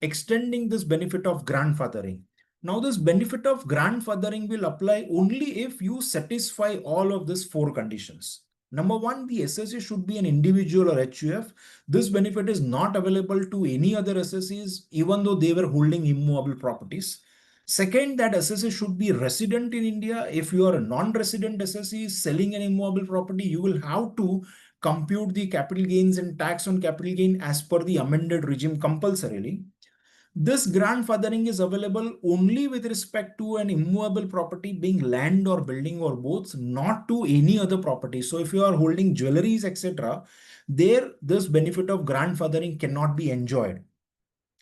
extending this benefit of grandfathering. Now this benefit of grandfathering will apply only if you satisfy all of these four conditions. Number one, the SSE should be an individual or HUF. This benefit is not available to any other SSEs, even though they were holding immovable properties. Second, that SSE should be resident in India. If you are a non-resident SSE selling an immovable property, you will have to compute the capital gains and tax on capital gain as per the amended regime compulsorily. This grandfathering is available only with respect to an immovable property being land or building or both, not to any other property. So if you are holding jewelries, etc., there this benefit of grandfathering cannot be enjoyed.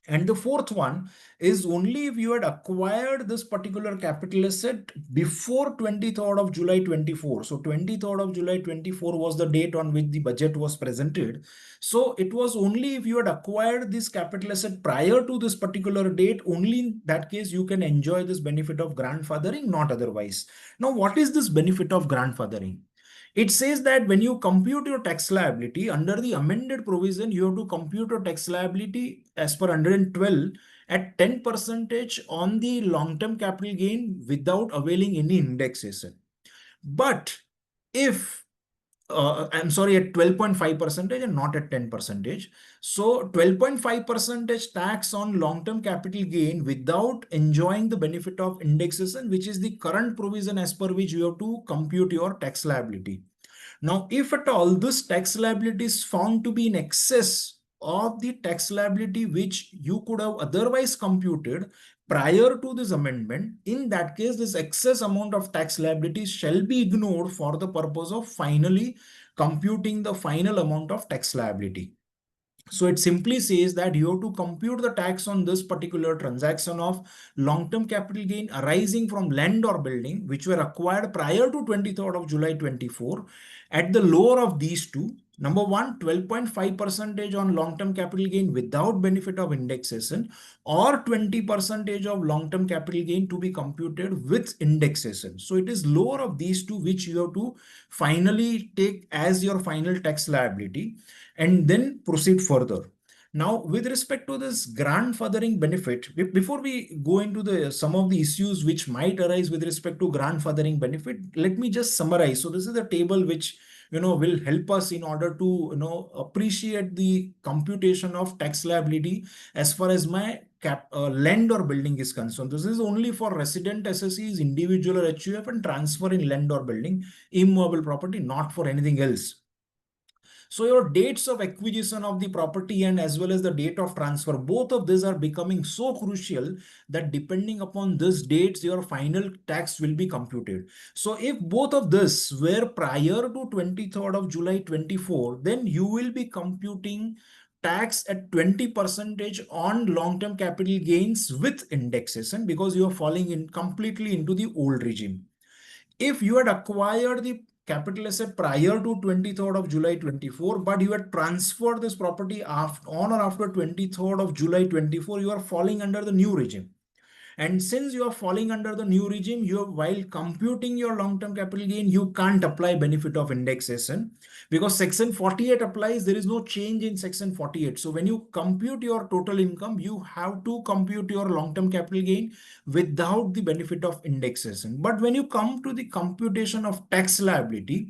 And the fourth one is only if you had acquired this particular capital asset before 23rd of July 24. So 23rd of July 24 was the date on which the budget was presented. So it was only if you had acquired this capital asset prior to this particular date, only in that case you can enjoy this benefit of grandfathering, not otherwise. Now, what is this benefit of grandfathering? It says that when you compute your tax liability under the amended provision, you have to compute your tax liability as per 112 at 10% on the long-term capital gain without availing any indexation. But if I'm sorry, at 12.5% and not at 10%. So 12.5% tax on long-term capital gain without enjoying the benefit of indexation, which is the current provision as per which you have to compute your tax liability. Now, if at all this tax liability is found to be in excess of the tax liability which you could have otherwise computed prior to this amendment, in that case, this excess amount of tax liability shall be ignored for the purpose of finally computing the final amount of tax liability. So it simply says that you have to compute the tax on this particular transaction of long-term capital gain arising from land or building which were acquired prior to 23rd of July 24 at the lower of these two. Number one, 12.5% on long-term capital gain without benefit of indexation, or 20% of long-term capital gain to be computed with indexation. So it is lower of these two which you have to finally take as your final tax liability and then proceed further. Now, with respect to this grandfathering benefit, before we go into some of the issues which might arise with respect to grandfathering benefit, let me just summarize. So this is a table which will help us in order to appreciate the computation of tax liability as far as my land or building is concerned. This is only for resident SSEs, individual or HUF, and transfer in land or building, immovable property, not for anything else. So your dates of acquisition of the property and as well as the date of transfer, both of these are becoming so crucial that depending upon these dates, your final tax will be computed. So if both of this were prior to 23rd of July 24, then you will be computing tax at 20% on long-term capital gains with indexation, because you are falling in completely into the old regime. If you had acquired the capital asset prior to 23rd of July 24, but you had transferred this property on or after 23rd of July 24, you are falling under the new regime. And since you are falling under the new regime, while computing your long-term capital gain, you can't apply benefit of indexation because Section 48 applies. There is no change in Section 48. So when you compute your total income, you have to compute your long-term capital gain without the benefit of indexation. But when you come to the computation of tax liability,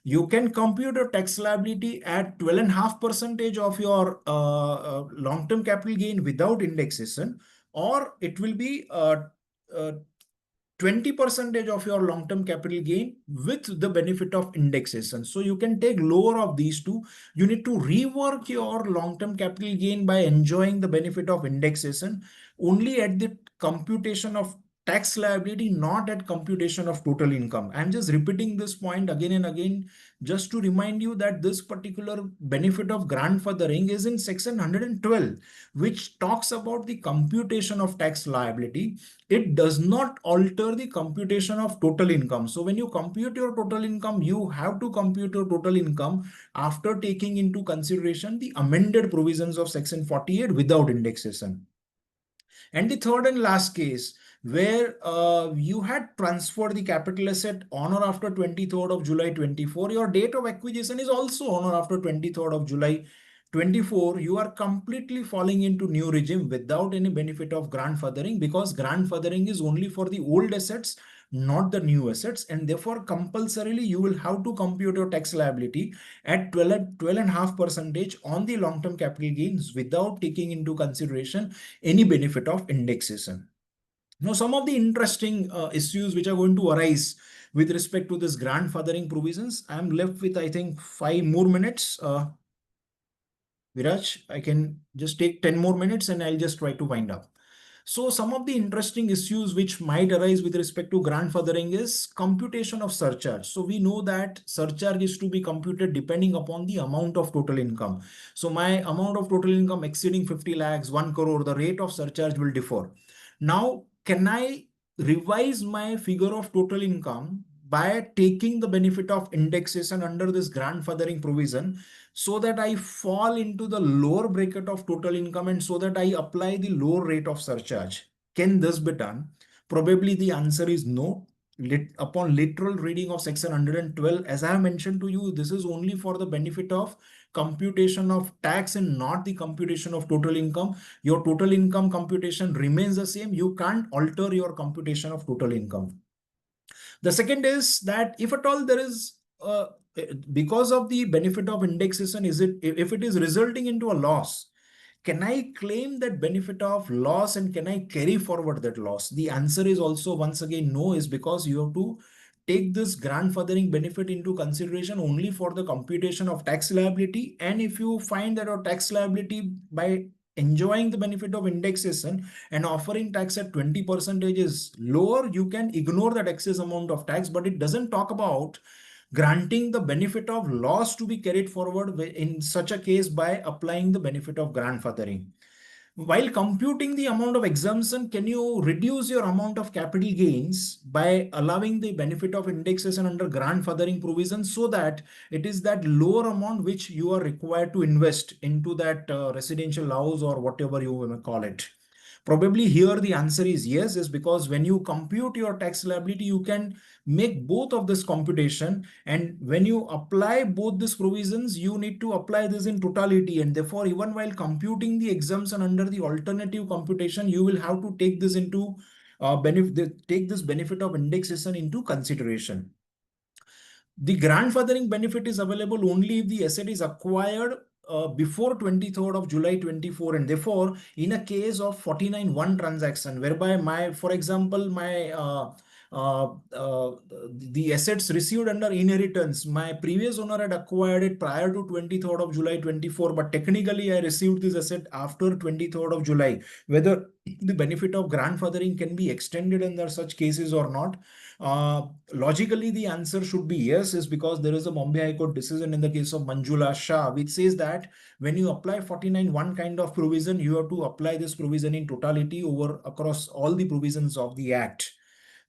you can compute a tax liability at 12.5% of your long-term capital gain without indexation, or it will be 20% of your long-term capital gain with the benefit of indexation. So you can take lower of these two. You need to rework your long-term capital gain by enjoying the benefit of indexation only at the computation of tax liability, not at computation of total income. I'm just repeating this point again and again just to remind you that this particular benefit of grandfathering is in Section 112, which talks about the computation of tax liability. It does not alter the computation of total income. So when you compute your total income, you have to compute your total income after taking into consideration the amended provisions of Section 48 without indexation. And the third and last case, where you had transferred the capital asset on or after 23rd of July 24, your date of acquisition is also on or after 23rd of July 24, you are completely falling into new regime without any benefit of grandfathering, because grandfathering is only for the old assets, not the new assets, and therefore compulsorily you will have to compute your tax liability at 12.5% on the long-term capital gains without taking into consideration any benefit of indexation. Now, some of the interesting issues which are going to arise with respect to this grandfathering provisions. I'm left with, I think, 5 more minutes. Viraj, I can just take 10 more minutes and I'll just try to wind up. So some of the interesting issues which might arise with respect to grandfathering is computation of surcharge. So we know that surcharge is to be computed depending upon the amount of total income. So my amount of total income exceeding 50 lakhs, 1 crore, the rate of surcharge will differ. Now, can I revise my figure of total income by taking the benefit of indexation under this grandfathering provision, so that I fall into the lower bracket of total income and so that I apply the lower rate of surcharge? Can this be done? Probably the answer is no. Upon literal reading of Section 112, as I have mentioned to you, this is only for the benefit of computation of tax and not the computation of total income. Your total income computation remains the same. You can't alter your computation of total income. The second is that if at all there is because of the benefit of indexation, if it is resulting into a loss, can I claim that benefit of loss and can I carry forward that loss? The answer is also once again no, is because you have to take this grandfathering benefit into consideration only for the computation of tax liability. And if you find that your tax liability, by enjoying the benefit of indexation and offering tax at 20% is lower, you can ignore that excess amount of tax, but it doesn't talk about granting the benefit of loss to be carried forward in such a case by applying the benefit of grandfathering. While computing the amount of exemption, can you reduce your amount of capital gains by allowing the benefit of indexation under grandfathering provisions, so that it is that lower amount which you are required to invest into that residential house or whatever you want to call it? Probably here the answer is yes, is because when you compute your tax liability, you can make both of this computation. And when you apply both these provisions, you need to apply this in totality. And therefore, even while computing the exemption under the alternative computation, you will have to take this into take this benefit of indexation into consideration. The grandfathering benefit is available only if the asset is acquired before 23rd of July 24, and therefore in a case of 49(1) transaction, whereby for example, the assets received under inheritance. My previous owner had acquired it prior to 23rd of July 24, but technically I received this asset after 23rd of July. Whether the benefit of grandfathering can be extended under such cases or not? Logically, the answer should be yes, is because there is a Bombay High Court decision in the case of Manjula Shah, which says that when you apply 49(1) kind of provision, you have to apply this provision in totality over across all the provisions of the Act.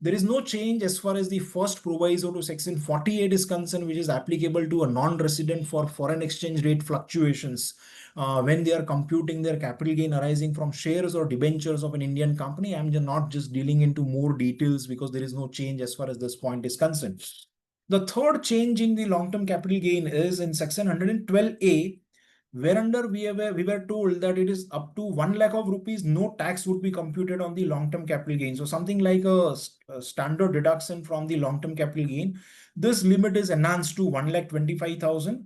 There is no change as far as the first proviso to section 48 is concerned, which is applicable to a non-resident for foreign exchange rate fluctuations when they are computing their capital gain arising from shares or debentures of an Indian company. I'm not just dealing into more details because there is no change as far as this point is concerned. The third change in the long-term capital gain is in section 112A, whereunder we were told that it is up to 1 lakh of rupees, no tax would be computed on the long-term capital gain. So something like a standard deduction from the long-term capital gain. This limit is enhanced to 1,25,000.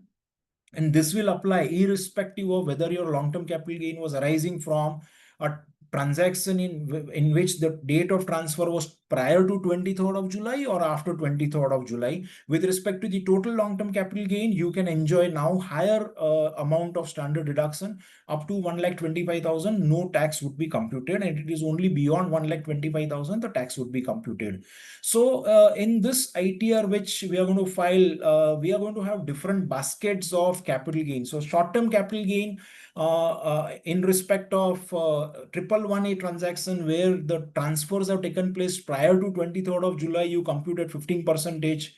And this will apply irrespective of whether your long-term capital gain was arising from a transaction in which the date of transfer was prior to 23rd of July or after 23rd of July. With respect to the total long-term capital gain, you can enjoy now higher amount of standard deduction up to 1,25,000. No tax would be computed, and it is only beyond 1,25,000 the tax would be computed. So in this ITR which we are going to file, we are going to have different baskets of capital gain. So short-term capital gain in respect of 111A transaction where the transfers have taken place prior to 23rd of July, you computed 15%.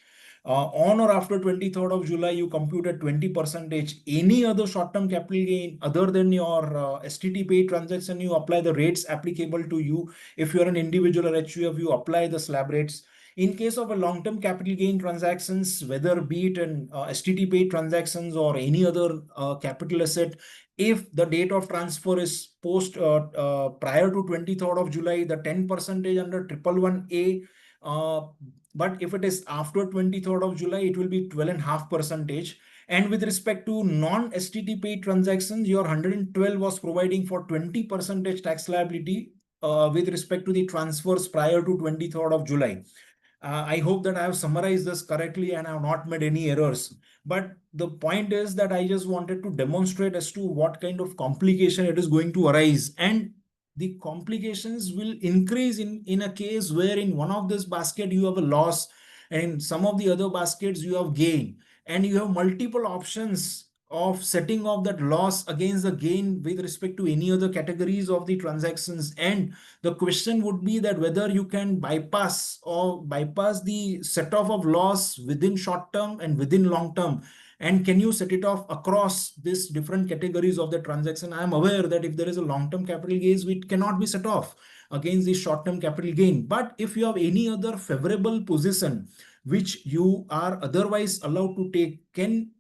On or after 23rd of July, you computed 20%. Any other short-term capital gain other than your STT pay transaction, you apply the rates applicable to you. If you're an individual or HUF, you apply the slab rates. In case of a long-term capital gain transactions, whether be it an STT pay transactions or any other capital asset, if the date of transfer is prior to 23rd of July, the 10% under 111A. But if it is after 23rd of July, it will be 12.5%. And with respect to non-STT paid transactions, your 112 was providing for 20% tax liability with respect to the transfers prior to 23rd of July. I hope that I have summarized this correctly and I have not made any errors. But the point is that I just wanted to demonstrate as to what kind of complication it is going to arise. And the complications will increase in a case where in one of this basket you have a loss and in some of the other baskets you have gain. And you have multiple options of setting off that loss against the gain with respect to any other categories of the transactions. And the question would be that whether you can bypass the set off of loss within short term and within long term. And can you set it off across these different categories of the transaction? I am aware that if there is a long-term capital gain, it cannot be set off against the short-term capital gain. But if you have any other favorable position which you are otherwise allowed to take, can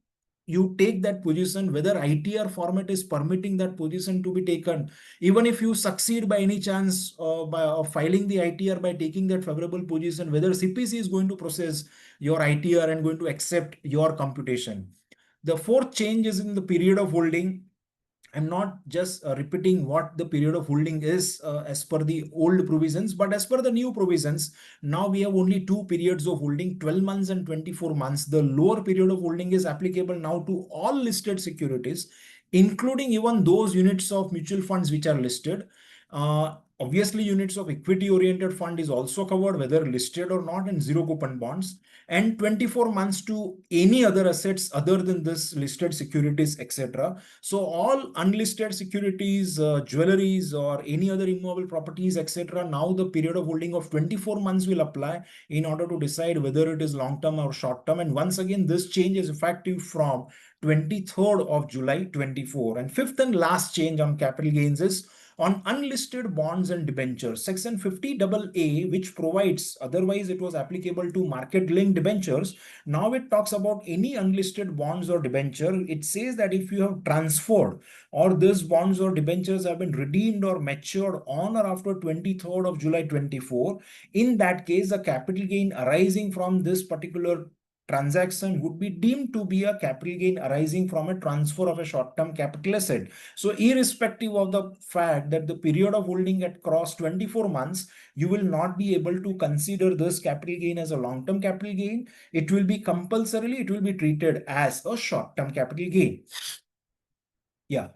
you take that position, whether ITR format is permitting that position to be taken? Even if you succeed by any chance by filing the ITR by taking that favorable position, whether CPC is going to process your ITR and going to accept your computation. The fourth change is in the period of holding. I'm not just repeating what the period of holding is as per the old provisions, but as per the new provisions, now we have only two periods of holding, 12 months and 24 months. The lower period of holding is applicable now to all listed securities, including even those units of mutual funds which are listed. Obviously, units of equity-oriented fund is also covered, whether listed or not, and zero coupon bonds, and 24 months to any other assets other than this listed securities, etc. So all unlisted securities, jewelries, or any other immovable properties, etc. Now the period of holding of 24 months will apply in order to decide whether it is long-term or short-term. And once again, this change is effective from 23rd of July 24. And fifth and last change on capital gains is on unlisted bonds and debentures. Section 50AA, which provides, otherwise it was applicable to market-linked debentures. Now it talks about any unlisted bonds or debenture. It says that if you have transferred or these bonds or debentures have been redeemed or matured on or after 23rd of July 24, in that case, the capital gain arising from this particular transaction would be deemed to be a capital gain arising from a transfer of a short-term capital asset. So irrespective of the fact that the period of holding had crossed 24 months, you will not be able to consider this capital gain as a long-term capital gain. It will be compulsorily, it will be treated as a short-term capital gain. Yeah.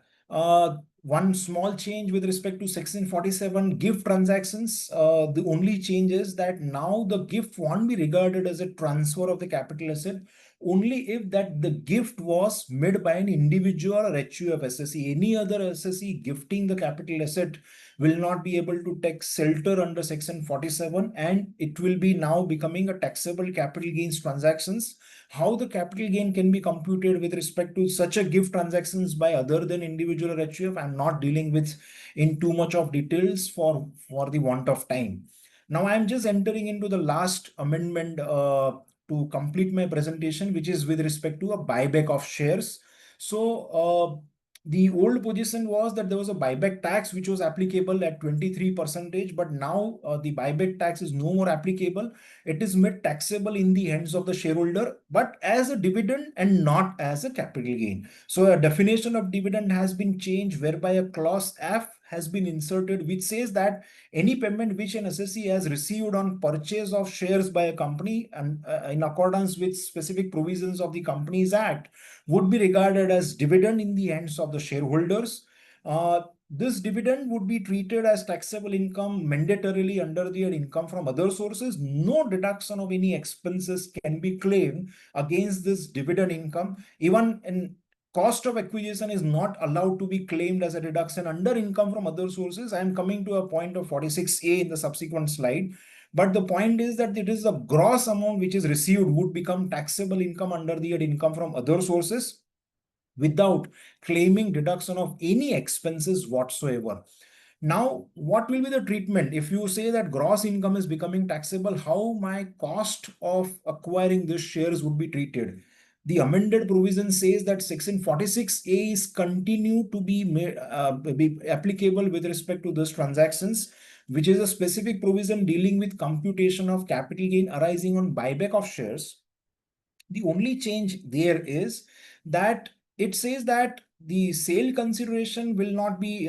One small change with respect to section 47 gift transactions. The only change is that now the gift won't be regarded as a transfer of the capital asset only if that the gift was made by an individual or HU of SSE. Any other SSE gifting the capital asset will not be able to take shelter under section 47, and it will be now becoming a taxable capital gains transactions. How the capital gain can be computed with respect to such a gift transactions by other than individual or HUF, I'm not dealing with in too much of details for the want of time. Now I'm just entering into the last amendment to complete my presentation, which is with respect to a buyback of shares. So the old position was that there was a buyback tax which was applicable at 23%, but now the buyback tax is no more applicable. It is made taxable in the hands of the shareholder, but as a dividend and not as a capital gain. So a definition of dividend has been changed, whereby a clause F has been inserted, which says that any payment which an assessee has received on purchase of shares by a company and in accordance with specific provisions of the Companies Act would be regarded as dividend in the hands of the shareholders. This dividend would be treated as taxable income mandatorily under the income from other sources. No deduction of any expenses can be claimed against this dividend income. Even in cost of acquisition is not allowed to be claimed as a deduction under income from other sources. I am coming to a point of 46A in the subsequent slide. But the point is that it is the gross amount which is received would become taxable income under the income from other sources without claiming deduction of any expenses whatsoever. Now, what will be the treatment? If you say that gross income is becoming taxable, how my cost of acquiring these shares would be treated? The amended provision says that section 46A is continue to be applicable with respect to those transactions, which is a specific provision dealing with computation of capital gain arising on buyback of shares. The only change there is that it says that the sale consideration will not be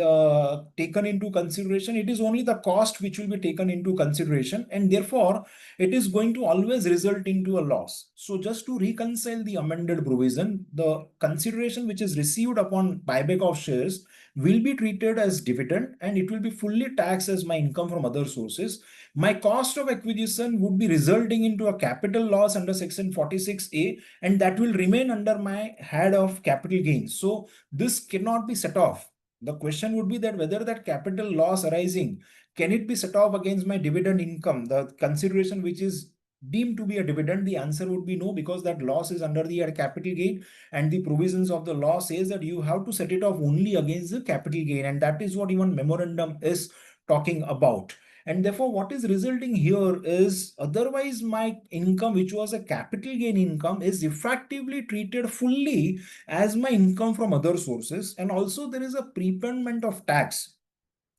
taken into consideration. It is only the cost which will be taken into consideration, and therefore it is going to always result into a loss. So just to reconcile the amended provision, the consideration which is received upon buyback of shares will be treated as dividend, and it will be fully taxed as my income from other sources. My cost of acquisition would be resulting into a capital loss under section 46A, and that will remain under my head of capital gains. So this cannot be set off. The question would be that whether that capital loss arising, can it be set off against my dividend income, the consideration which is deemed to be a dividend? The answer would be no, because that loss is under the capital gain, and the provisions of the law says that you have to set it off only against the capital gain, and that is what even memorandum is talking about. And therefore, what is resulting here is otherwise my income, which was a capital gain income, is effectively treated fully as my income from other sources. And also there is a prepayment of tax,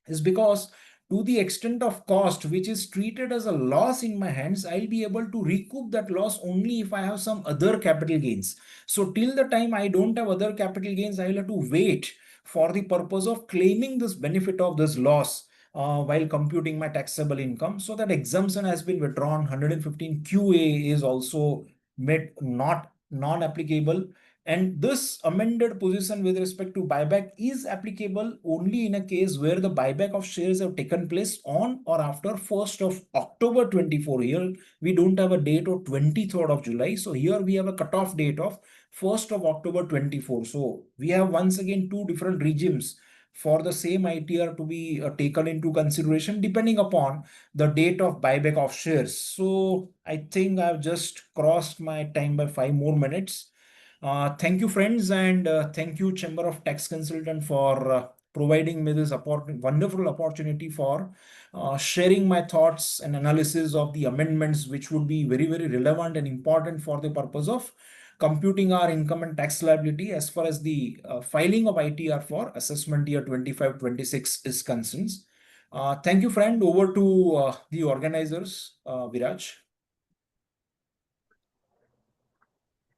is because to the extent of cost which is treated as a loss in my hands, I'll be able to recoup that loss only if I have some other capital gains. So till the time I don't have other capital gains, I will have to wait for the purpose of claiming this benefit of this loss while computing my taxable income. So that exemption has been withdrawn. 115 QA is also made not non-applicable. And this amended position with respect to buyback is applicable only in a case where the buyback of shares have taken place on or after 1st of October 24. Here we don't have a date of 23rd of July. So here we have a cutoff date of 1st of October 24. So we have once again two different regimes for the same ITR to be taken into consideration depending upon the date of buyback of shares. So I think I've just crossed my time by 5 more minutes. Thank you, friends, and thank you, Chamber of Tax Consultant, for providing me this wonderful opportunity for sharing my thoughts and analysis of the amendments, which would be very, very relevant and important for the purpose of computing our income and tax liability as far as the filing of ITR for assessment year 25-26 is concerned. Thank you, friend. Over to the organizers, Viraj.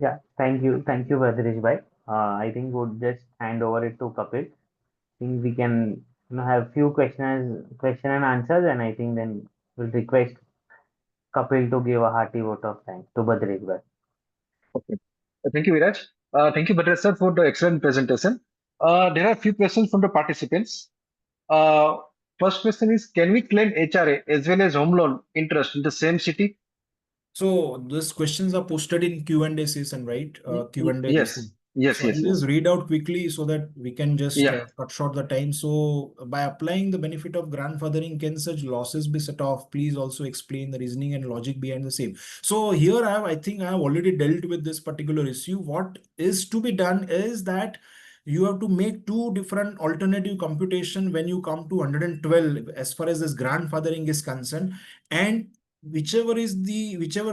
Yeah, thank you, Bhadresh bhai. I think we'll just hand over it to Kapil. Think we can have few question and answers, and I think then we'll request Kapil to give a hearty vote of thanks to Bhadresh bhai. Okay. Thank you, Viraj. Thank you, Bhadresh sir, for the excellent presentation. There are a few questions from the participants. Uh, First question is, can we claim HRA as well as home loan interest in the same city? So these questions are posted in Q&A session, right? Q&A this thing. Yes, So I'll yes. just read out quickly so that we can just Yeah. cut short the time. So by applying the benefit of grandfathering, can such losses be set off? Please also explain the reasoning and logic behind the same. So here I think I have already dealt with this particular issue. What is to be done is that you have to make two different alternative computation when you come to 112 as far as this grandfathering is concerned, and whichever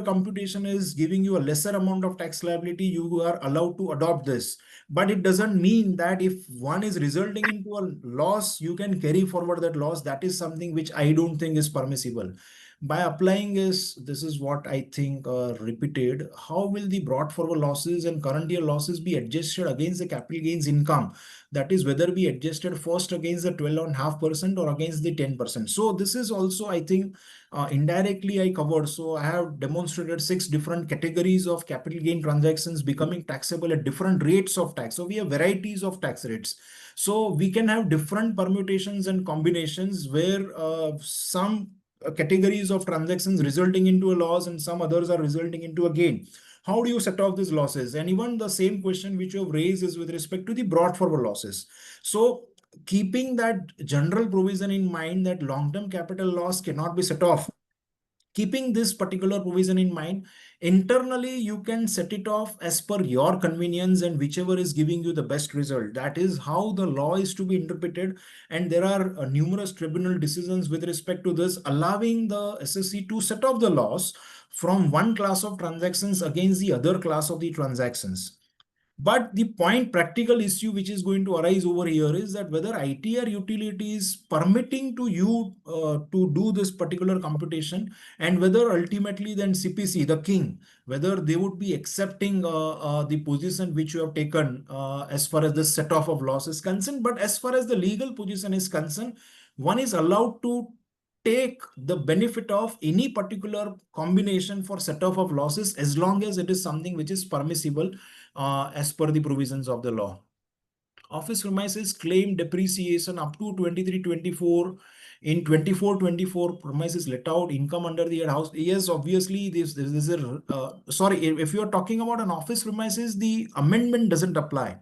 computation is giving you a lesser amount of tax liability, you are allowed to adopt this. But it doesn't mean that if one is resulting into a loss, you can carry forward that loss. That is something which I don't think is permissible. By applying this is what I think repeated. How will the brought forward losses and current year losses be adjusted against the capital gains income? That is whether be adjusted first against the 12.5% or against the 10%. So this is also, I think, indirectly I covered. So I have demonstrated 6 different categories of capital gain transactions becoming taxable at different rates of tax. So we have varieties of tax rates. So we can have different permutations and combinations where some categories of transactions resulting into a loss and some others are resulting into a gain. How do you set off these losses? And even the same question which you have raised is with respect to the brought forward losses. So keeping that general provision in mind that long-term capital loss cannot be set off, keeping this particular provision in mind, internally you can set it off as per your convenience and whichever is giving you the best result. That is how the law is to be interpreted. And there are numerous tribunal decisions with respect to this, allowing the SSC to set off the loss from one class of transactions against the other class of the transactions. But the practical issue which is going to arise over here is that whether ITR utility is permitting to you to do this particular computation, and whether ultimately then CPC, the king, whether they would be accepting the position which you have taken as far as the set off of loss is concerned. But as far as the legal position is concerned, one is allowed to take the benefit of any particular combination for set off of losses as long as it is something which is permissible as per the provisions of the law. Office premises claim depreciation up to 23-24. In 24-24 premises let out income under the house. Yes, obviously this is a sorry, if you are talking about an office premises, the amendment doesn't apply.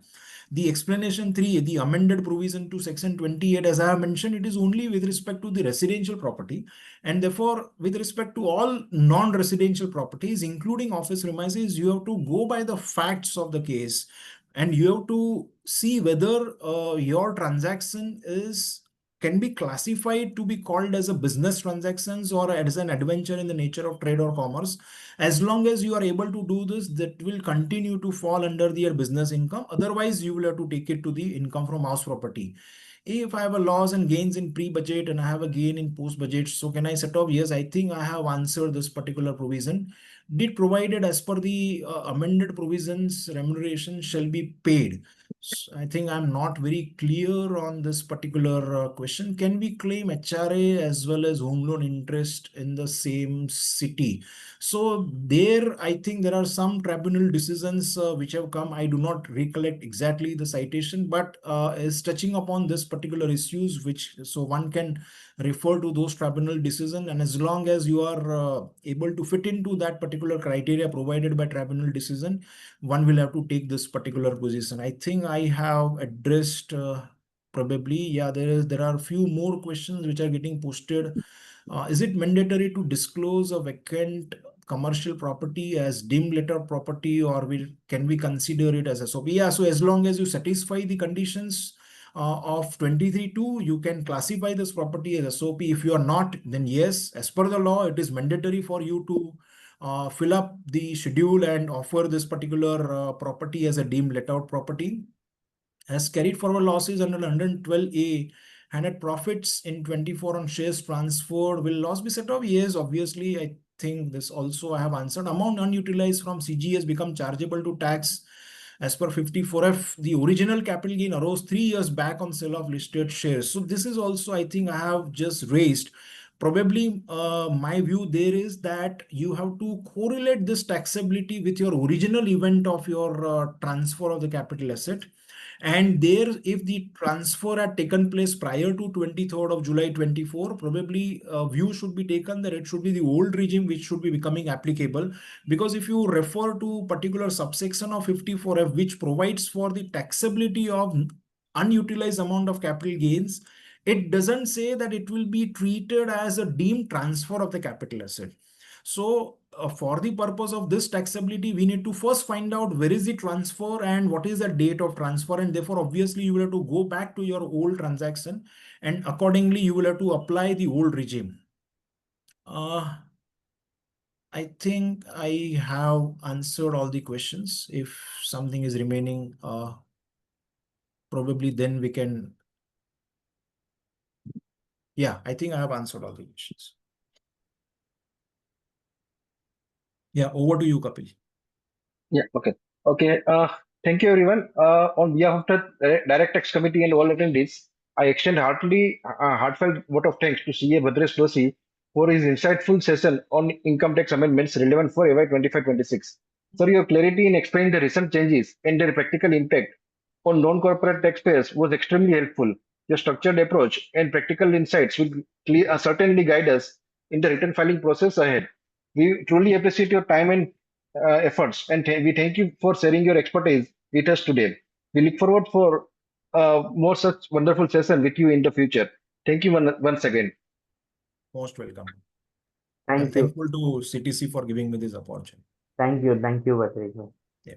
The explanation 3, the amended provision to section 28, as I have mentioned, it is only with respect to the residential property, and therefore with respect to all non-residential properties including office premises, you have to go by the facts of the case, and you have to see whether your transaction can be classified to be called as a business transactions or as an adventure in the nature of trade or commerce. As long as you are able to do this, that will continue to fall under your business income. Otherwise, you will have to take it to the income from house property. If I have a loss and gains in pre-budget and I have a gain in post-budget, so can I set off? Yes, I think I have answered this particular provision. Did provided as per the amended provisions, remuneration shall be paid. I think I'm not very clear on this particular question. Can we claim HRA as well as home loan interest in the same city? So there, I think there are some tribunal decisions which have come. I do not recollect exactly the citation, but is touching upon this particular issues, which so one can refer to those tribunal decision, and as long as you are able to fit into that particular criteria provided by tribunal decision, one will have to take this particular position. I think I have addressed probably, yeah, there are a few more questions which are getting posted. Is it mandatory to disclose a vacant commercial property as deemed letter property, or can we consider it as a SOP? Yeah, so as long as you satisfy the conditions of 23(2), you can classify this property as a SOP. If you are not, then yes, as per the law, it is mandatory for you to fill up the schedule and offer this particular property as a deemed let out property. Has carried forward losses under 112A and had profits in 24 on shares transferred. Will loss be set off? Yes, obviously. think this also I have answered. Amount unutilized from CG has become chargeable to tax as per 54F. The original capital gain arose 3 years back on sale of listed shares. So this is also, I think, I have just raised. Probably my view there is that you have to correlate this taxability with your original event of your transfer of the capital asset. And there, if the transfer had taken place prior to 23rd of July 24, probably a view should be taken that it should be the old regime which should be becoming applicable. Because if you refer to particular subsection of 54F, which provides for the taxability of unutilized amount of capital gains, it doesn't say that it will be treated as a deemed transfer of the capital asset. So for the purpose of this taxability, we need to first find out where is the transfer and what is the date of transfer. And therefore, obviously, you will have to go back to your old transaction and accordingly, you will have to apply the old regime. I think I have answered all the questions. If something is remaining, probably then we can. Yeah, I think I have answered all the questions. Yeah, over to you, Kapil. Yeah, okay. Okay, thank you everyone. On behalf of the Direct Tax Committee and all attendees, I extend heartfelt vote of thanks to CA Bhadresh Doshi for his insightful session on income tax amendments relevant for AY 25-26. Sir, your clarity in explaining the recent changes and their practical impact on non-corporate taxpayers was extremely helpful. Your structured approach and practical insights will certainly guide us in the return filing process ahead. We truly appreciate your time and efforts, and we thank you for sharing your expertise with us today. We look forward for more such wonderful session with you in the future. Thank you once again. Most welcome. Thank I'm you. thankful to CTC for giving me this opportunity. Thank you, Bhadresh. Yeah.